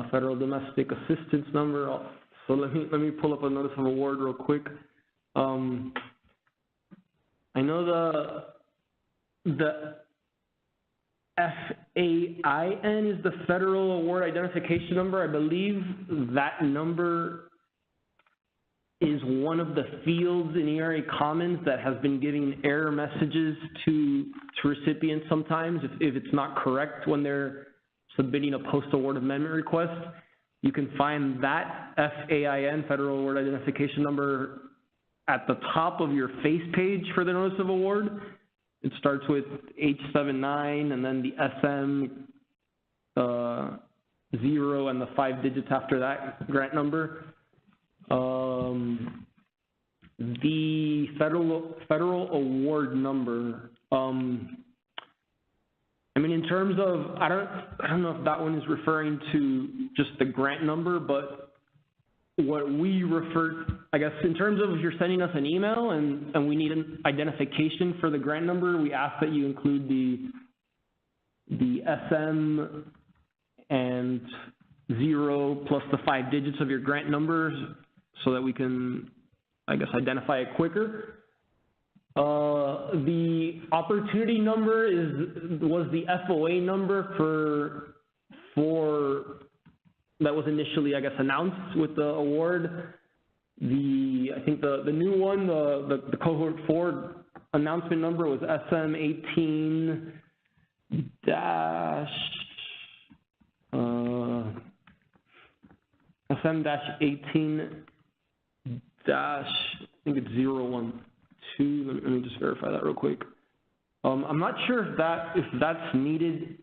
federal domestic assistance number. So let me pull up a notice of award real quick. I know the FAIN is the Federal Award Identification Number. I believe that number is one of the fields in ERA Commons that has been giving error messages to recipients sometimes if it's not correct when they're submitting a post-award amendment request. You can find that FAIN, Federal Award Identification Number, at the top of your face page for the Notice of Award. It starts with H79 and then the SM 0 and the 5 digits after that grant number. The federal award number, I mean, in terms of, I don't know if that one is referring to just the grant number, but what we refer, I guess, in terms of if you're sending us an email and we need an identification for the grant number, we ask that you include the SM and 0 plus the 5 digits of your grant numbers so that we can, I guess, identify it quicker. The opportunity number was the FOA number for that was initially, I guess, announced with the award. I think the new one, the Cohort 4 announcement number was SM 18-18, I think it's 012. Let me just verify that real quick. I'm not sure if that's needed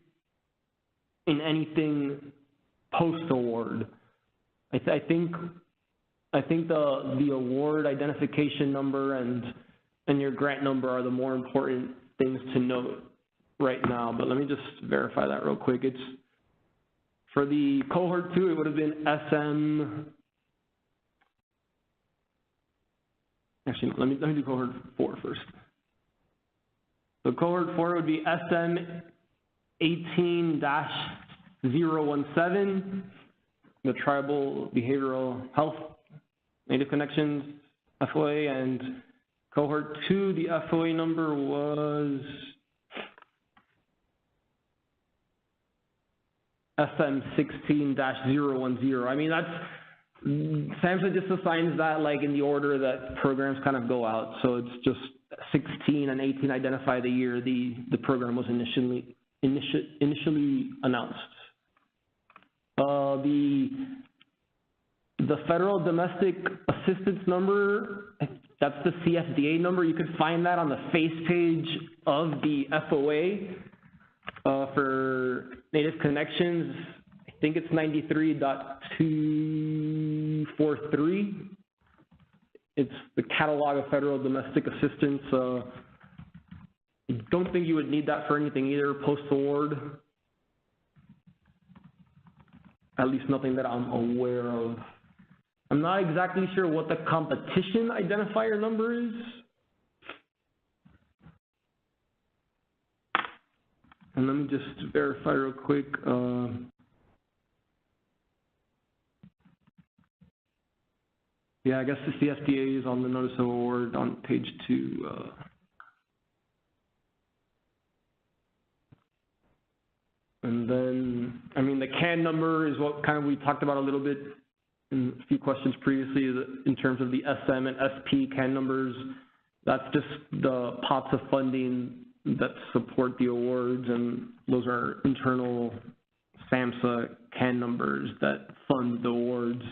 in anything post-award. I think the award identification number and your grant number are the more important things to note right now, but let me just verify that real quick. It's for the Cohort 2, it would have been SM. Actually, let me do Cohort 4 first. So Cohort 4 would be SM 18-017, the Tribal Behavioral Health Native Connections FOA, and Cohort 2, the FOA number was SM 16-010. I mean, SAMHSA just assigns that like in the order that programs kind of go out. So it's just 16 and 18 identify the year the program was initially announced. The Federal Domestic Assistance Number, that's the CFDA number. You could find that on the face page of the FOA. For Native Connections, I think it's 93.243. It's the catalog of federal domestic assistance. Don't think you would need that for anything either post-award. At least nothing that I'm aware of. I'm not exactly sure what the competition identifier number is. And let me just verify real quick. Yeah, I guess the CFDA is on the notice of award on page 2. And then, I mean, the CAN number is what kind of we talked about a little bit in a few questions previously in terms of the SM and SP CAN numbers. That's just the pots of funding that support the awards, and those are internal SAMHSA CAN numbers that fund the awards.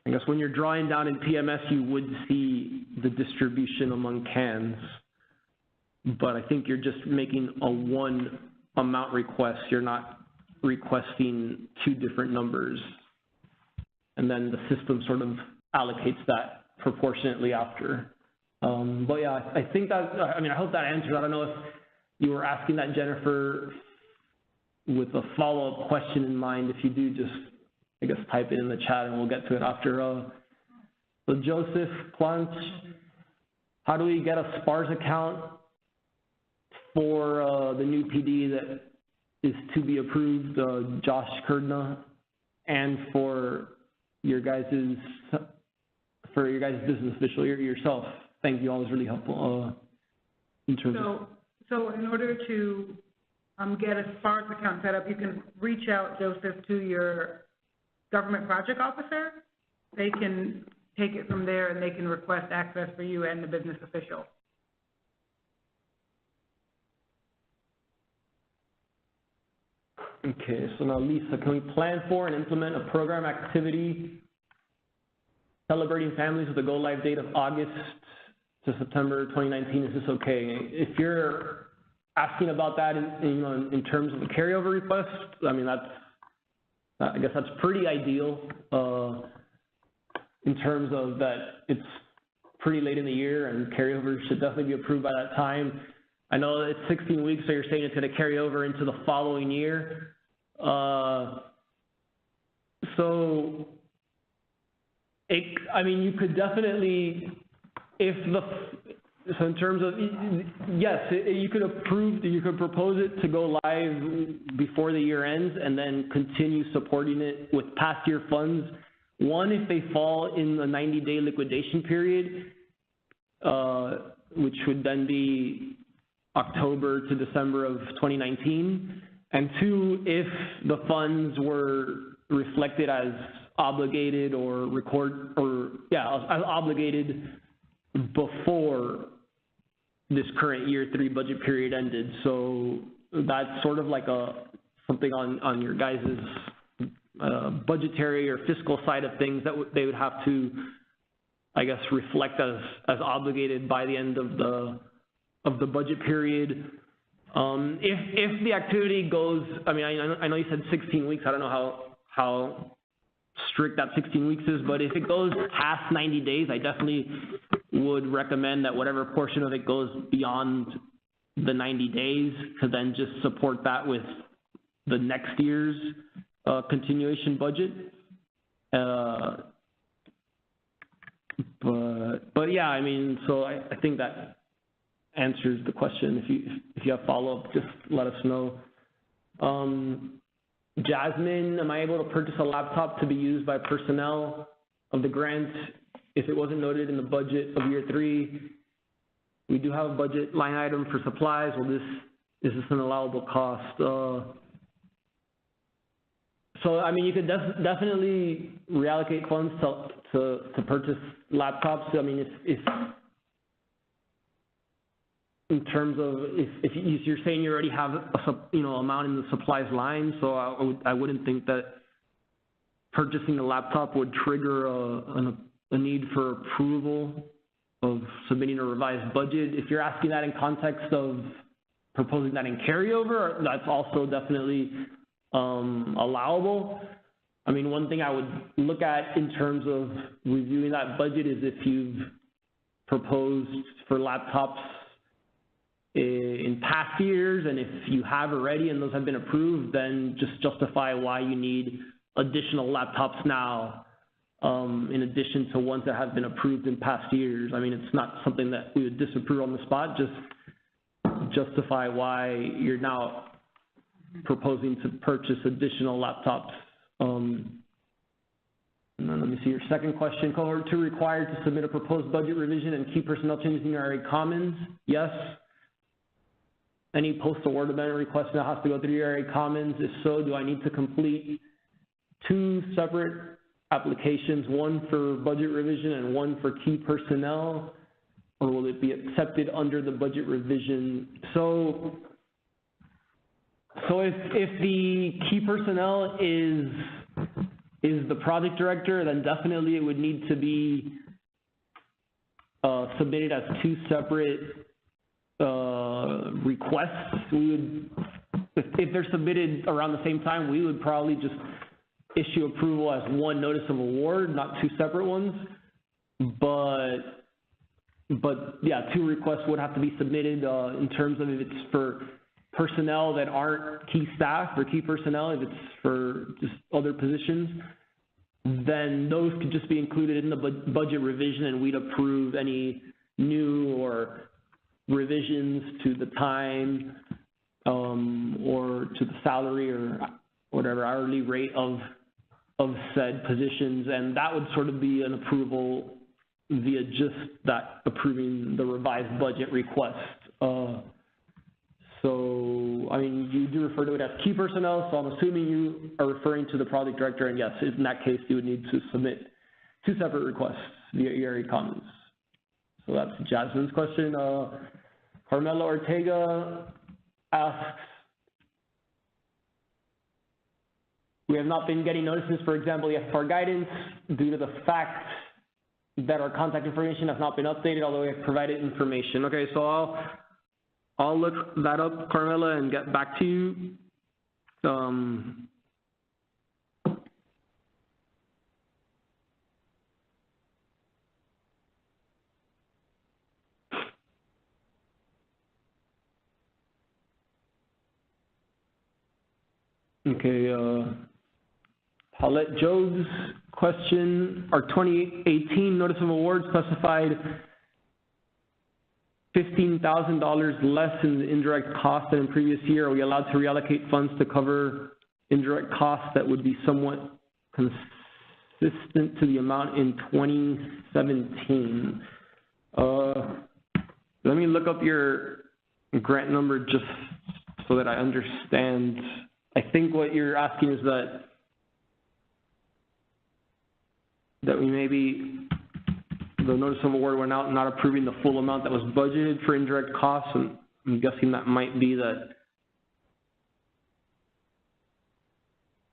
I guess when you're drawing down in PMS, you would see the distribution among CANs, but I think you're just making a one amount request. You're not requesting two different numbers, and then the system sort of allocates that proportionately after. But yeah, I think that, I mean, I hope that answers. I don't know if you were asking that, Jennifer, with a follow-up question in mind. If you do, just, I guess, type it in the chat and we'll get to it after. So Joseph Plunch, how do we get a Sparse account for the new PD that is to be approved, Josh Kurdna, and for your guys' business official, yourself? Thank you, all was really helpful in terms of. So in order to get a Sparse account set up, you can reach out, Joseph, to your government project officer. They can take it from there and they can request access for you and the business official. Okay, so now Lisa, can we plan for and implement a program activity celebrating families with a go-live date of August to September 2019? Is this okay? If you're asking about that in terms of a carryover request, I mean, I guess that's pretty ideal in terms of that it's pretty late in the year and carryovers should definitely be approved by that time. I know it's 16 weeks, so you're saying it's going to carry over into the following year. I mean, you could definitely, so in terms of, yes, you could propose it to go live before the year ends and then continue supporting it with past year funds. One, if they fall in the 90-day liquidation period, which would then be October to December of 2019. And two, if the funds were reflected as obligated or as obligated before this current year 3 budget period ended. So that's sort of like something on your guys' budgetary or fiscal side of things that they would have to, I guess, reflect as obligated by the end of the budget period. If the activity goes, I mean, I know you said 16 weeks. I don't know how strict that 16 weeks is, but if it goes past 90 days, I definitely would recommend that whatever portion of it goes beyond the 90 days to then just support that with the next year's continuation budget. But yeah, I mean, so I think that answers the question. If you have follow-up, just let us know. Jasmine, am I able to purchase a laptop to be used by personnel of the grant if it wasn't noted in the budget of year 3? We do have a budget line item for supplies. Well, is this an allowable cost? So, I mean, you could definitely reallocate funds to purchase laptops. I mean, if in terms of if you're saying you already have amount in the supplies line, so I wouldn't think that purchasing a laptop would trigger a need for approval of submitting a revised budget. If you're asking that in context of proposing that in carryover, that's also definitely allowable. I mean, one thing I would look at in terms of reviewing that budget is if you've proposed for laptops in past years, and if you have already and those have been approved, then just justify why you need additional laptops now, in addition to ones that have been approved in past years. I mean, it's not something that we would disapprove on the spot, just justify why you're now proposing to purchase additional laptops. And then let me see your second question. Cohort 2 required to submit a proposed budget revision and key personnel changes in your area commons? Yes. Any post-award amendment request now has to go through your area commons? If so, do I need to complete 2 separate applications, one for budget revision and one for key personnel, or will it be accepted under the budget revision? So if the key personnel is the project director, then definitely it would need to be submitted as 2 separate requests. We would, if they're submitted around the same time, we would probably just issue approval as 1 notice of award, not 2 separate ones. But yeah, 2 requests would have to be submitted in terms of if it's for personnel that aren't key staff or key personnel, if it's for just other positions, then those could just be included in the budget revision, and we'd approve any new or revisions to the time or to the salary or whatever hourly rate of said positions, and that would sort of be an approval via just that approving the revised budget request. So, I mean, you do refer to it as key personnel, so I'm assuming you are referring to the project director, and yes, in that case, you would need to submit 2 separate requests via area commons. So that's Jasmine's question. Carmela Ortega asks, we have not been getting notices, for example, the FFR guidance, due to the fact that our contact information has not been updated, although we have provided information. Okay, so I'll look that up, Carmela, and get back to you. Okay, Paulette Jones' question, our 2018 Notice of Award specified $15,000 less in the indirect cost than in previous year. Are we allowed to reallocate funds to cover indirect costs that would be somewhat consistent to the amount in 2017? Let me look up your grant number just so that I understand. I think what you're asking is that we maybe, the notice of award went out not approving the full amount that was budgeted for indirect costs, and I'm guessing that might be that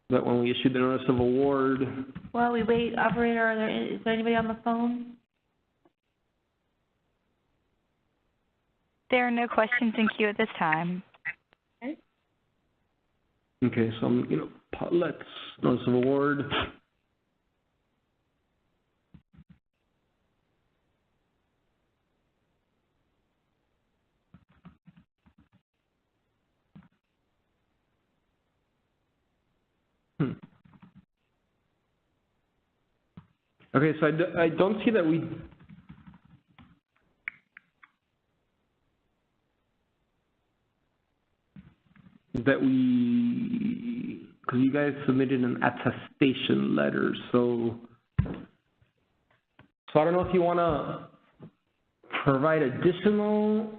when we issued the notice of award. Well, we wait, operator, is there anybody on the phone? There are no questions in queue at this time. Okay, so I'm, let's notice of award. Okay, so I don't see that because you guys submitted an attestation letter, so I don't know if you want to provide additional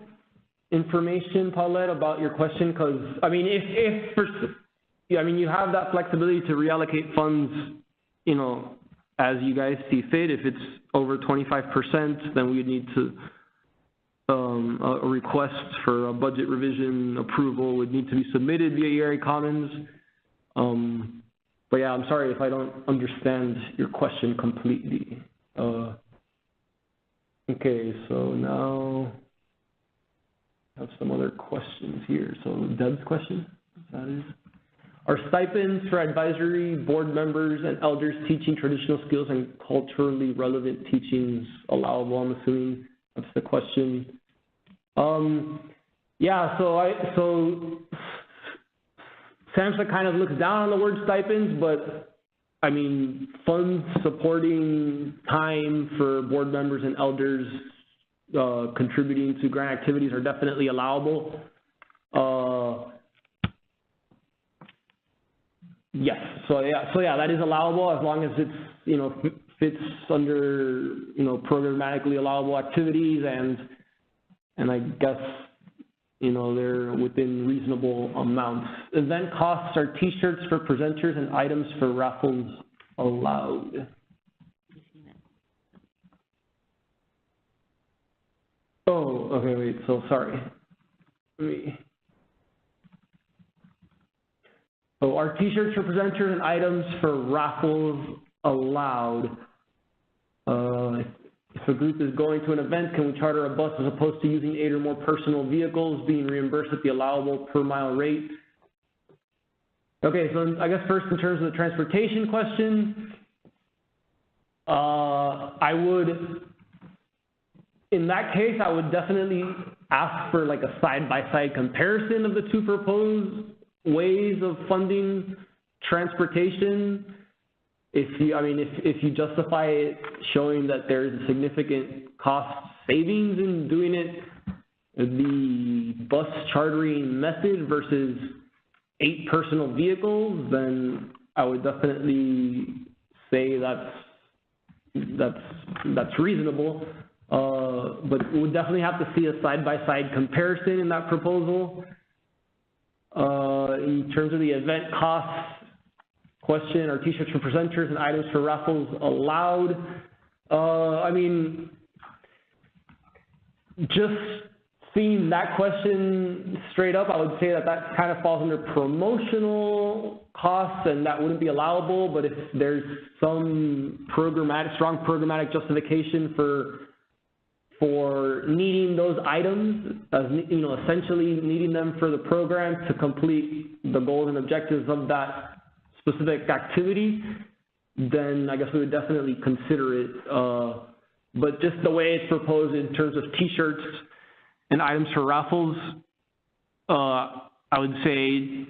information, Paulette, about your question, because, I mean, you have that flexibility to reallocate funds, as you guys see fit. If it's over 25%, then we would need to, a request for a budget revision approval would need to be submitted via area commons. But yeah, I'm sorry if I don't understand your question completely. Okay, so now have some other questions here. So Deb's question, that is. Are stipends for advisory board members and elders teaching traditional skills and culturally relevant teachings allowable? I'm assuming that's the question. Yeah, so SAMHSA kind of looks down on the word stipends, but I mean, funds supporting time for board members and elders contributing to grant activities are definitely allowable. Yes, so yeah, that is allowable as long as it's, you know, fits under, you know, programmatically allowable activities, and I guess, you know, they're within reasonable amounts. Event costs are T-shirts for presenters and items for raffles allowed. Oh, okay, wait, so sorry. So are T-shirts for presenters and items for raffles allowed? If a group is going to an event, can we charter a bus as opposed to using 8 or more personal vehicles, being reimbursed at the allowable per mile rate? Okay, so I guess first in terms of the transportation question, I would, in that case, I would definitely ask for like a side-by-side comparison of the two proposed ways of funding transportation. If you justify it showing that there is a significant cost savings in doing it the bus chartering method versus 8 personal vehicles, then I would definitely say that's reasonable. But we would definitely have to see a side-by-side comparison in that proposal. In terms of the event costs question, are T-shirts for presenters and items for raffles allowed? I mean, just seeing that question straight up, I would say that kind of falls under promotional costs and that wouldn't be allowable, but if there's some strong programmatic justification for needing those items, you know, essentially needing them for the program to complete the goals and objectives of that specific activity, then I guess we would definitely consider it. But just the way it's proposed in terms of T-shirts and items for raffles, I would say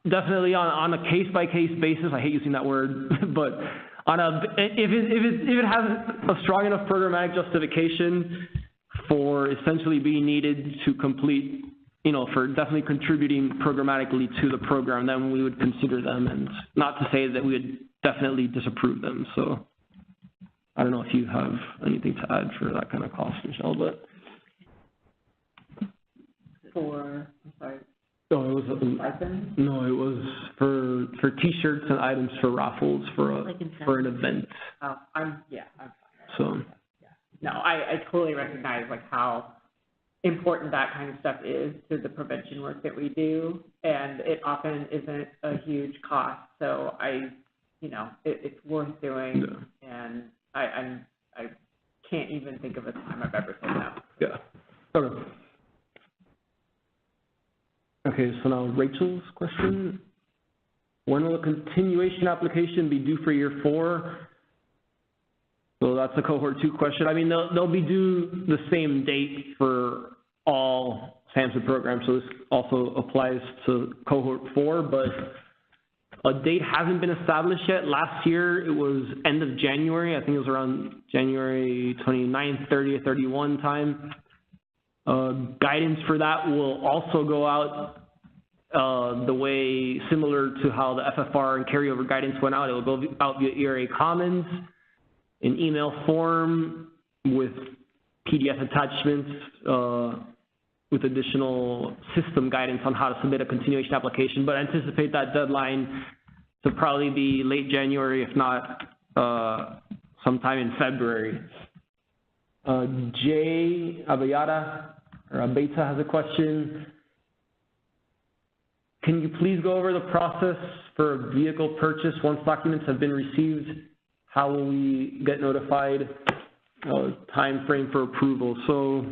definitely on a case-by-case basis. I hate using that word, but if it has a strong enough programmatic justification for essentially being needed to complete, you know, for definitely contributing programmatically to the program, then we would consider them, and not to say that we would definitely disapprove them. So I don't know if you have anything to add for that kind of cost, Michelle, but. I'm sorry. No, it was for T-shirts and items for raffles for an event. I'm fine. So. Yeah. No, I totally recognize like how important that kind of stuff is to the prevention work that we do, and it often isn't a huge cost. So it's worth doing, and I can't even think of a time I've ever said no. Yeah. Okay. Okay, so now Rachel's question. When will a continuation application be due for year 4? So that's a cohort 2 question. I mean, they'll be due the same date for all SAMHSA programs, so this also applies to cohort 4, but a date hasn't been established yet. Last year, it was end of January. I think it was around January 29th, 30th, 31 time. Guidance for that will also go out the way similar to how the FFR and carryover guidance went out. It will go out via ERA Commons in email form with PDF attachments with additional system guidance on how to submit a continuation application, but anticipate that deadline to probably be late January, if not sometime in February. Jay Abeyta has a question. Can you please go over the process for a vehicle purchase once documents have been received? How will we get notified? time frame for approval. So,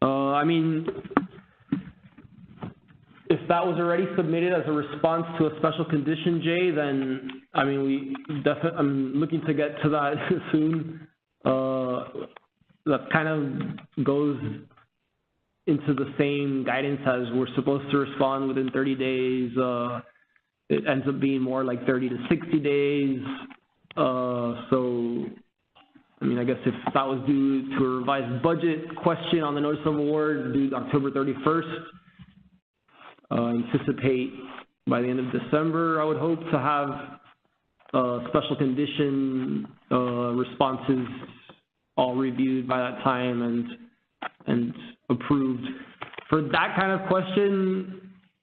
I mean, if that was already submitted as a response to a special condition, Jay, then, I mean, I'm looking to get to that soon. That kind of goes into the same guidance as we're supposed to respond within 30 days. It ends up being more like 30 to 60 days. So, I mean, I guess if that was due to a revised budget question on the notice of award due October 31st, anticipate by the end of December, I would hope to have special condition responses all reviewed by that time and approved. For that kind of question,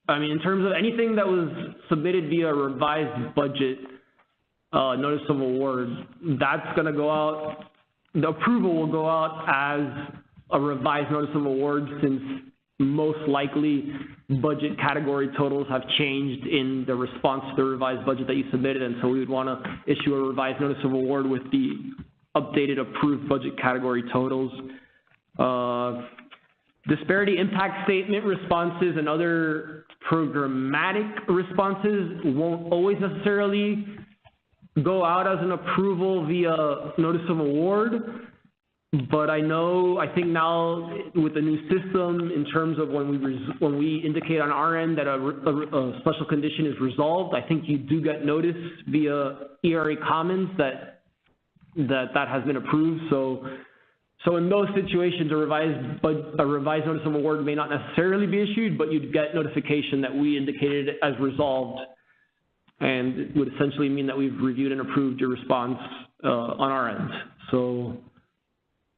I mean, in terms of anything that was submitted via revised budget notice of award, that's going to go out, the approval will go out as a revised notice of award, since most likely budget category totals have changed in the response to the revised budget that you submitted, and so we would want to issue a revised notice of award with the updated approved budget category totals. Disparity impact statement responses and other programmatic responses won't always necessarily go out as an approval via notice of award, but I think now with the new system, in terms of when we indicate on our end that a special condition is resolved, I think you do get notice via ERA Commons that has been approved. So in those situations, a revised notice of award may not necessarily be issued, but you'd get notification that we indicated it as resolved, and it would essentially mean that we've reviewed and approved your response on our end. So,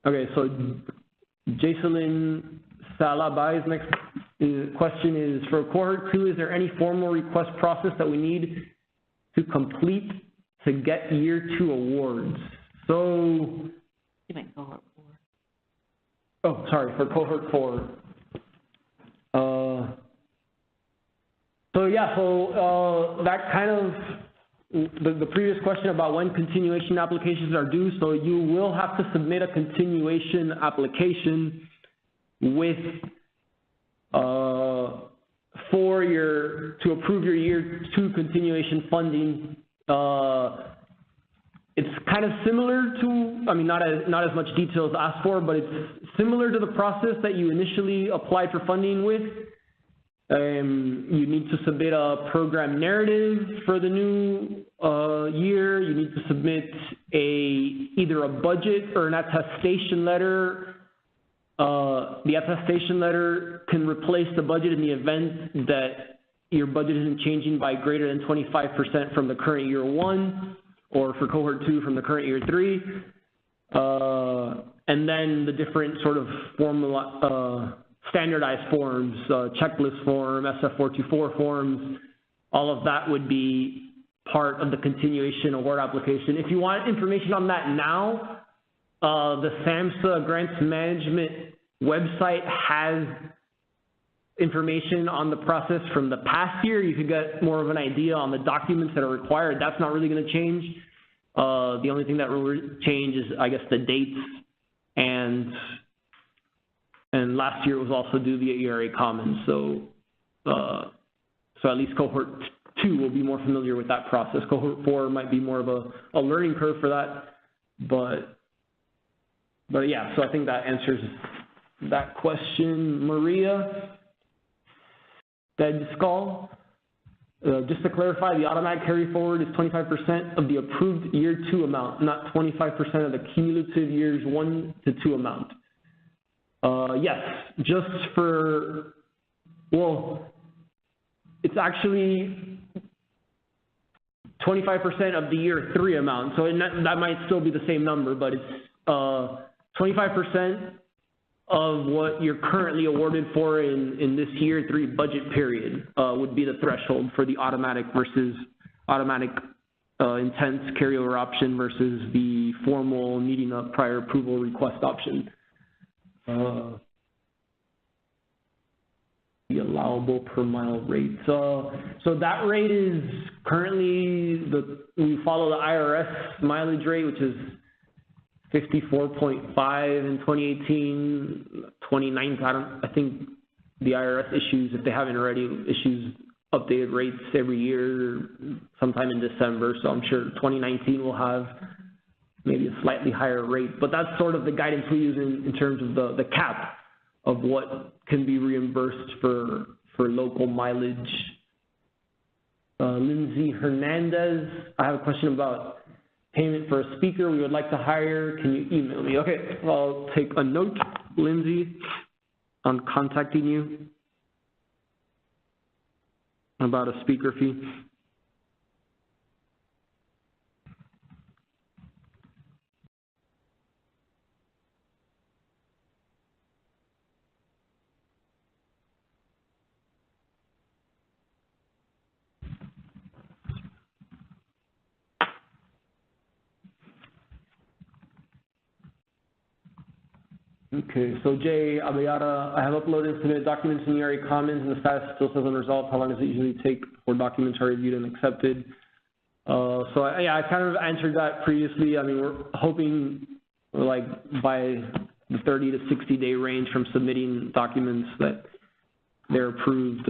okay, so Jacelyn Salabai's next question is, for Cohort 2, is there any formal request process that we need to complete to get Year 2 awards? So, You meant Cohort 4. Oh, sorry, for Cohort 4. That kind of, the previous question about when continuation applications are due, so you will have to submit a continuation application with, to approve your Year 2 continuation funding. It's kind of similar to, I mean, not as much detail as asked for, but it's similar to the process that you initially applied for funding with. You need to submit a program narrative for the new year. You need to submit either a budget or an attestation letter. The attestation letter can replace the budget in the event that your budget isn't changing by greater than 25% from the current Year 1. Or for Cohort 2 from the current Year 3, and then the different sort of standardized forms, checklist form, SF424 forms, all of that would be part of the continuation award application. If you want information on that now, the SAMHSA Grants Management website has information on the process from the past year. You could get more of an idea on the documents that are required. That's not really going to change. The only thing that will change is, I guess, the dates, and last year it was also due via ERA Commons. So at least Cohort 2 will be more familiar with that process. Cohort 4 might be more of a learning curve for that, but yeah. So I think that answers that question. Maria Dedskull, just to clarify, the automatic carry forward is 25% of the approved Year 2 amount, not 25% of the cumulative Years 1 to 2 amount. Yes, just for, well, it's actually 25% of the Year 3 amount, so that might still be the same number, but it's 25% of what you're currently awarded for in this Year 3 budget period would be the threshold for the automatic versus automatic intense carryover option versus the formal needing a prior approval request option. The the allowable per mile rate. So that rate is currently, we follow the IRS mileage rate, which is 54.5 in 2018, 2019. I think the IRS issues, if they haven't already, issues updated rates every year, sometime in December. So I'm sure 2019 will have maybe a slightly higher rate. But that's sort of the guidance we use in terms of the cap of what can be reimbursed for local mileage. Lindsay Hernandez, I have a question about payment for a speaker we would like to hire. Can you email me? Okay, I'll take a note, Lindsay, on contacting you about a speaker fee. Okay, so Jay Abayara, I have uploaded and submitted documents in the area comments, and the status still says unresolved. How long does it usually take for documents are reviewed and accepted? I kind of answered that previously. I mean, we're hoping like by the 30 to 60 day range from submitting documents that they're approved.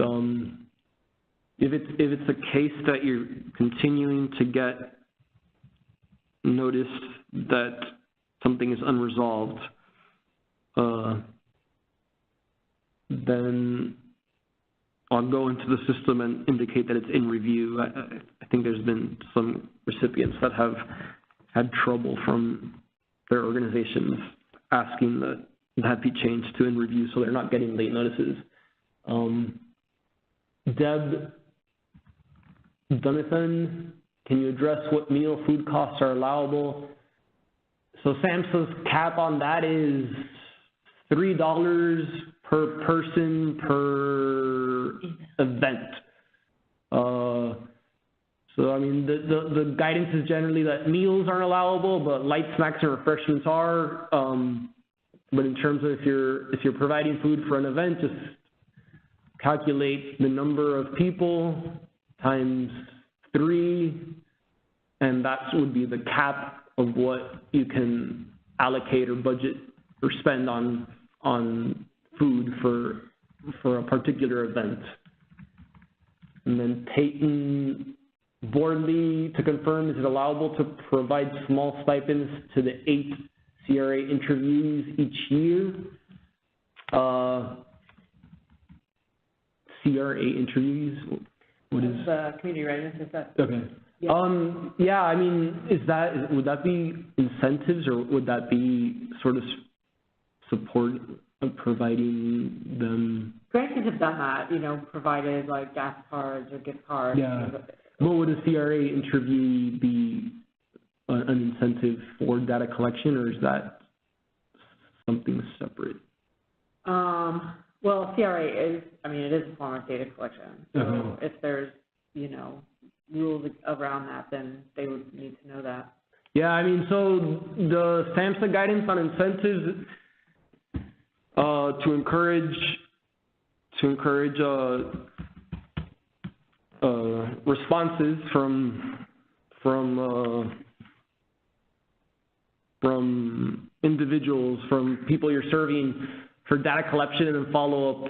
If it's a case that you're continuing to get notice that something is unresolved, then I'll go into the system and indicate that it's in review. I think there's been some recipients that have had trouble from their organizations asking that be changed to in review, so they're not getting late notices. Deb Dunathan, can you address what meal food costs are allowable? So SAMHSA's cap on that is $3 per person per event. So I mean, the guidance is generally that meals aren't allowable, but light snacks and refreshments are. But in terms of if you're providing food for an event, just calculate the number of people times 3, and that would be the cap of what you can allocate or budget or spend on food for a particular event. And then Peyton Bordley, to confirm, is it allowable to provide small stipends to the 8 CRA interviewees each year? CRA interviewees? What is community readiness? Is that? Okay. Yeah. Yeah, I mean, would that be incentives, or would that be sort of support of providing them? Granted have done that, provided like gas cards or gift cards. Yeah. But would a CRA interviewee be an incentive for data collection, or is that something separate? Well, CRA is, it is a form of data collection. So if there's, rules around that, then they would need to know that. Yeah, I mean, so the SAMHSA guidance on incentives to encourage responses from individuals, from people you're serving for data collection and follow-up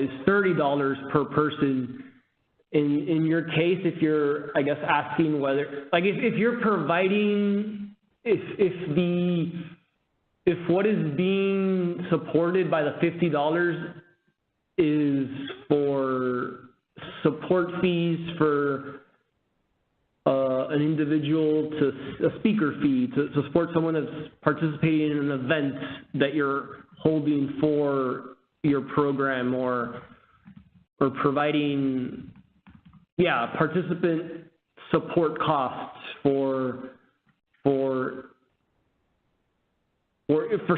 is $30 per person. In your case, if you're, I guess, asking whether, like, if you're providing, if what is being supported by the $50 is for support fees for an individual, to a speaker fee to support someone that's participating in an event that you're holding for your program, or providing, participant support costs for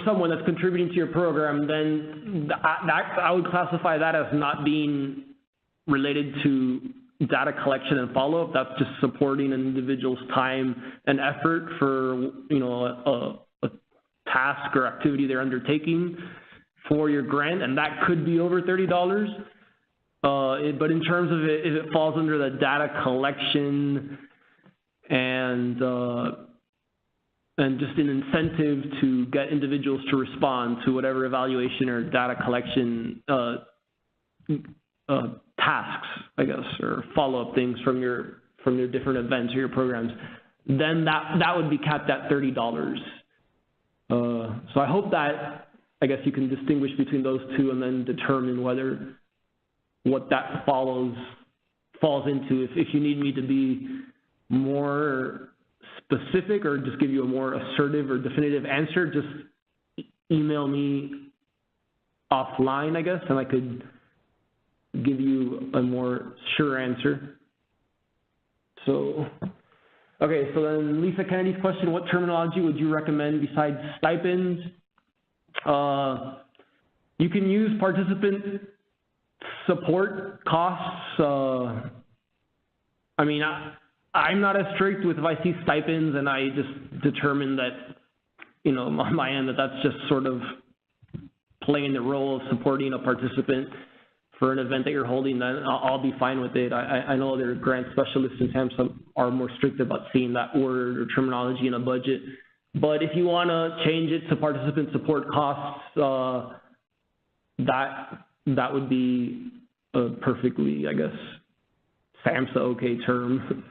someone that's contributing to your program, then I would classify that as not being related to data collection and follow-up. That's just supporting an individual's time and effort for, a task or activity they're undertaking for your grant, and that could be over $30. But in terms of it, if it falls under the data collection and just an incentive to get individuals to respond to whatever evaluation or data collection tasks, I guess, or follow-up things from your different events or your programs, then that would be capped at $30. So I hope that, I guess, you can distinguish between those two and then determine what that falls into. If you need me to be more specific or just give you a more assertive or definitive answer, just email me offline, I guess, and I could give you a more sure answer. So, okay, so then Lisa Kennedy's question, what terminology would you recommend besides stipends? You can use participant support costs. I mean, I'm not as strict with if I see stipends and I just determine that, you know, on my end, that's just sort of playing the role of supporting a participant for an event that you're holding, then I'll be fine with it. I know other grant specialists in SAMHSA are more strict about seeing that word or terminology in a budget. But if you want to change it to participant support costs, that would be a perfectly, I guess, SAMHSA okay term.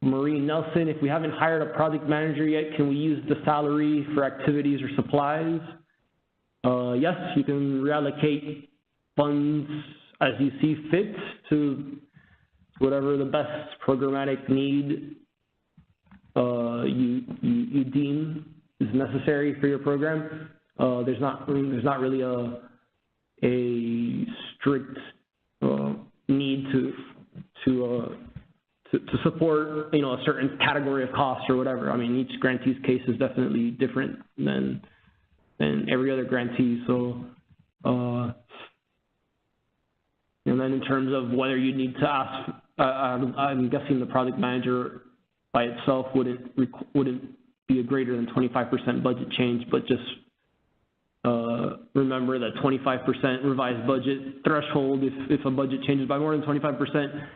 Maureen Nelson, if we haven't hired a project manager yet, can we use the salary for activities or supplies? Yes, you can reallocate funds as you see fit to whatever the best programmatic need you deem is necessary for your program. There's not really a strict need to support, you know, a certain category of costs or whatever. I mean, each grantee's case is definitely different than every other grantee. So, and then in terms of whether you need to ask, I'm guessing the project manager by itself wouldn't be a greater than 25% budget change, but just remember that 25% revised budget threshold. If a budget changes by more than 25%,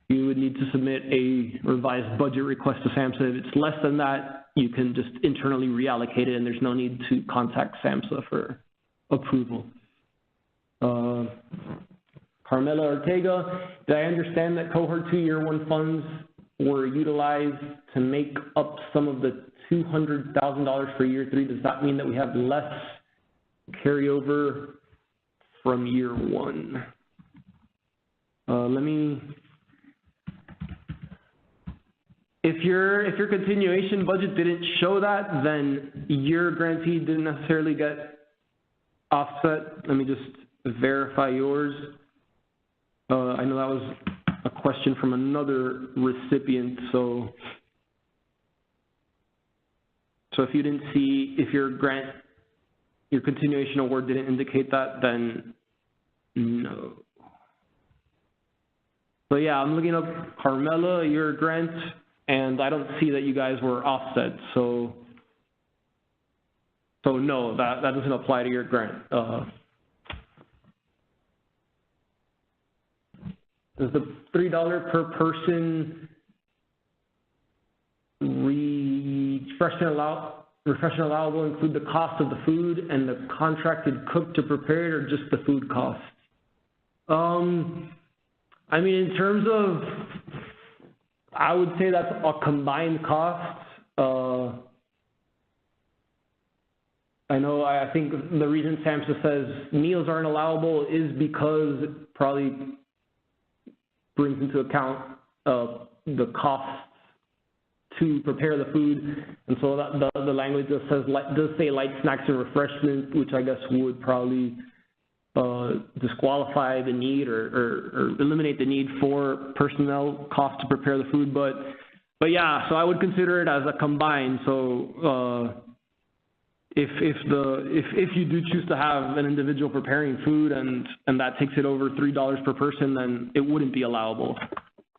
you would need to submit a revised budget request to SAMHSA. If it's less than that, you can just internally reallocate it, and there's no need to contact SAMHSA for approval. Carmela Ortega, did I understand that Cohort 2 Year 1 funds were utilized to make up some of the $200,000 for Year 3? Does that mean that we have less carryover from Year 1? If your continuation budget didn't show that, then your grantee didn't necessarily get offset. Let me just verify yours. I know that was a question from another recipient, so if you didn't see, if your continuation award didn't indicate that, then no. So yeah, I'm looking up Carmela, your grant, and I don't see that you guys were offset, so no, that doesn't apply to your grant. Does the $3 per person refreshment allowable include the cost of the food and the contracted cook to prepare it, or just the food cost? I mean, in terms of, I would say that's a combined cost. I think the reason SAMHSA says meals aren't allowable is because it probably brings into account the costs to prepare the food, and so that the language that does say light snacks and refreshments, which I guess would probably disqualify the need or eliminate the need for personnel costs to prepare the food, but yeah, so I would consider it as a combined. So if you do choose to have an individual preparing food and that takes it over $3 per person, then it wouldn't be allowable.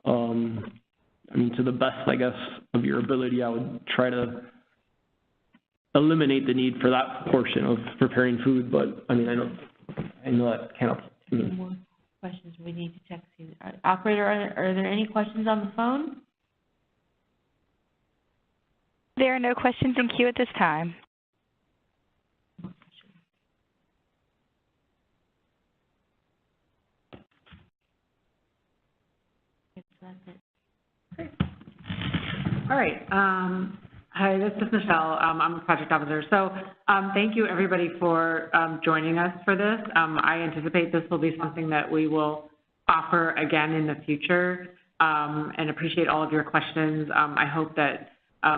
I mean, to the best, I guess, of your ability, I would try to eliminate the need for that portion of preparing food, but I mean, I know I know that kind of. Any more questions we need to check? Operator, are there any questions on the phone? There are no questions in queue at this time. All right. Hi, this is Michelle. I'm a project officer. So thank you, everybody, for joining us for this. I anticipate this will be something that we will offer again in the future, and appreciate all of your questions. I hope that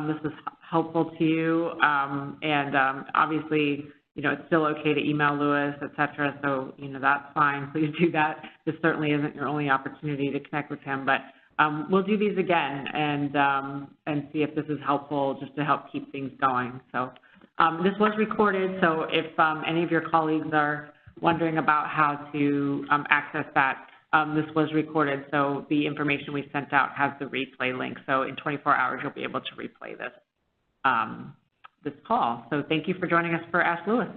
this was helpful to you, and obviously, you know, it's still okay to email Louis, et cetera, so, you know, that's fine. Please do that. This certainly isn't your only opportunity to connect with him, but we'll do these again and see if this is helpful just to help keep things going. So this was recorded, so if any of your colleagues are wondering about how to access that, this was recorded, so the information we sent out has the replay link. So in 24 hours, you'll be able to replay this, this call. So thank you for joining us for Ask Louis.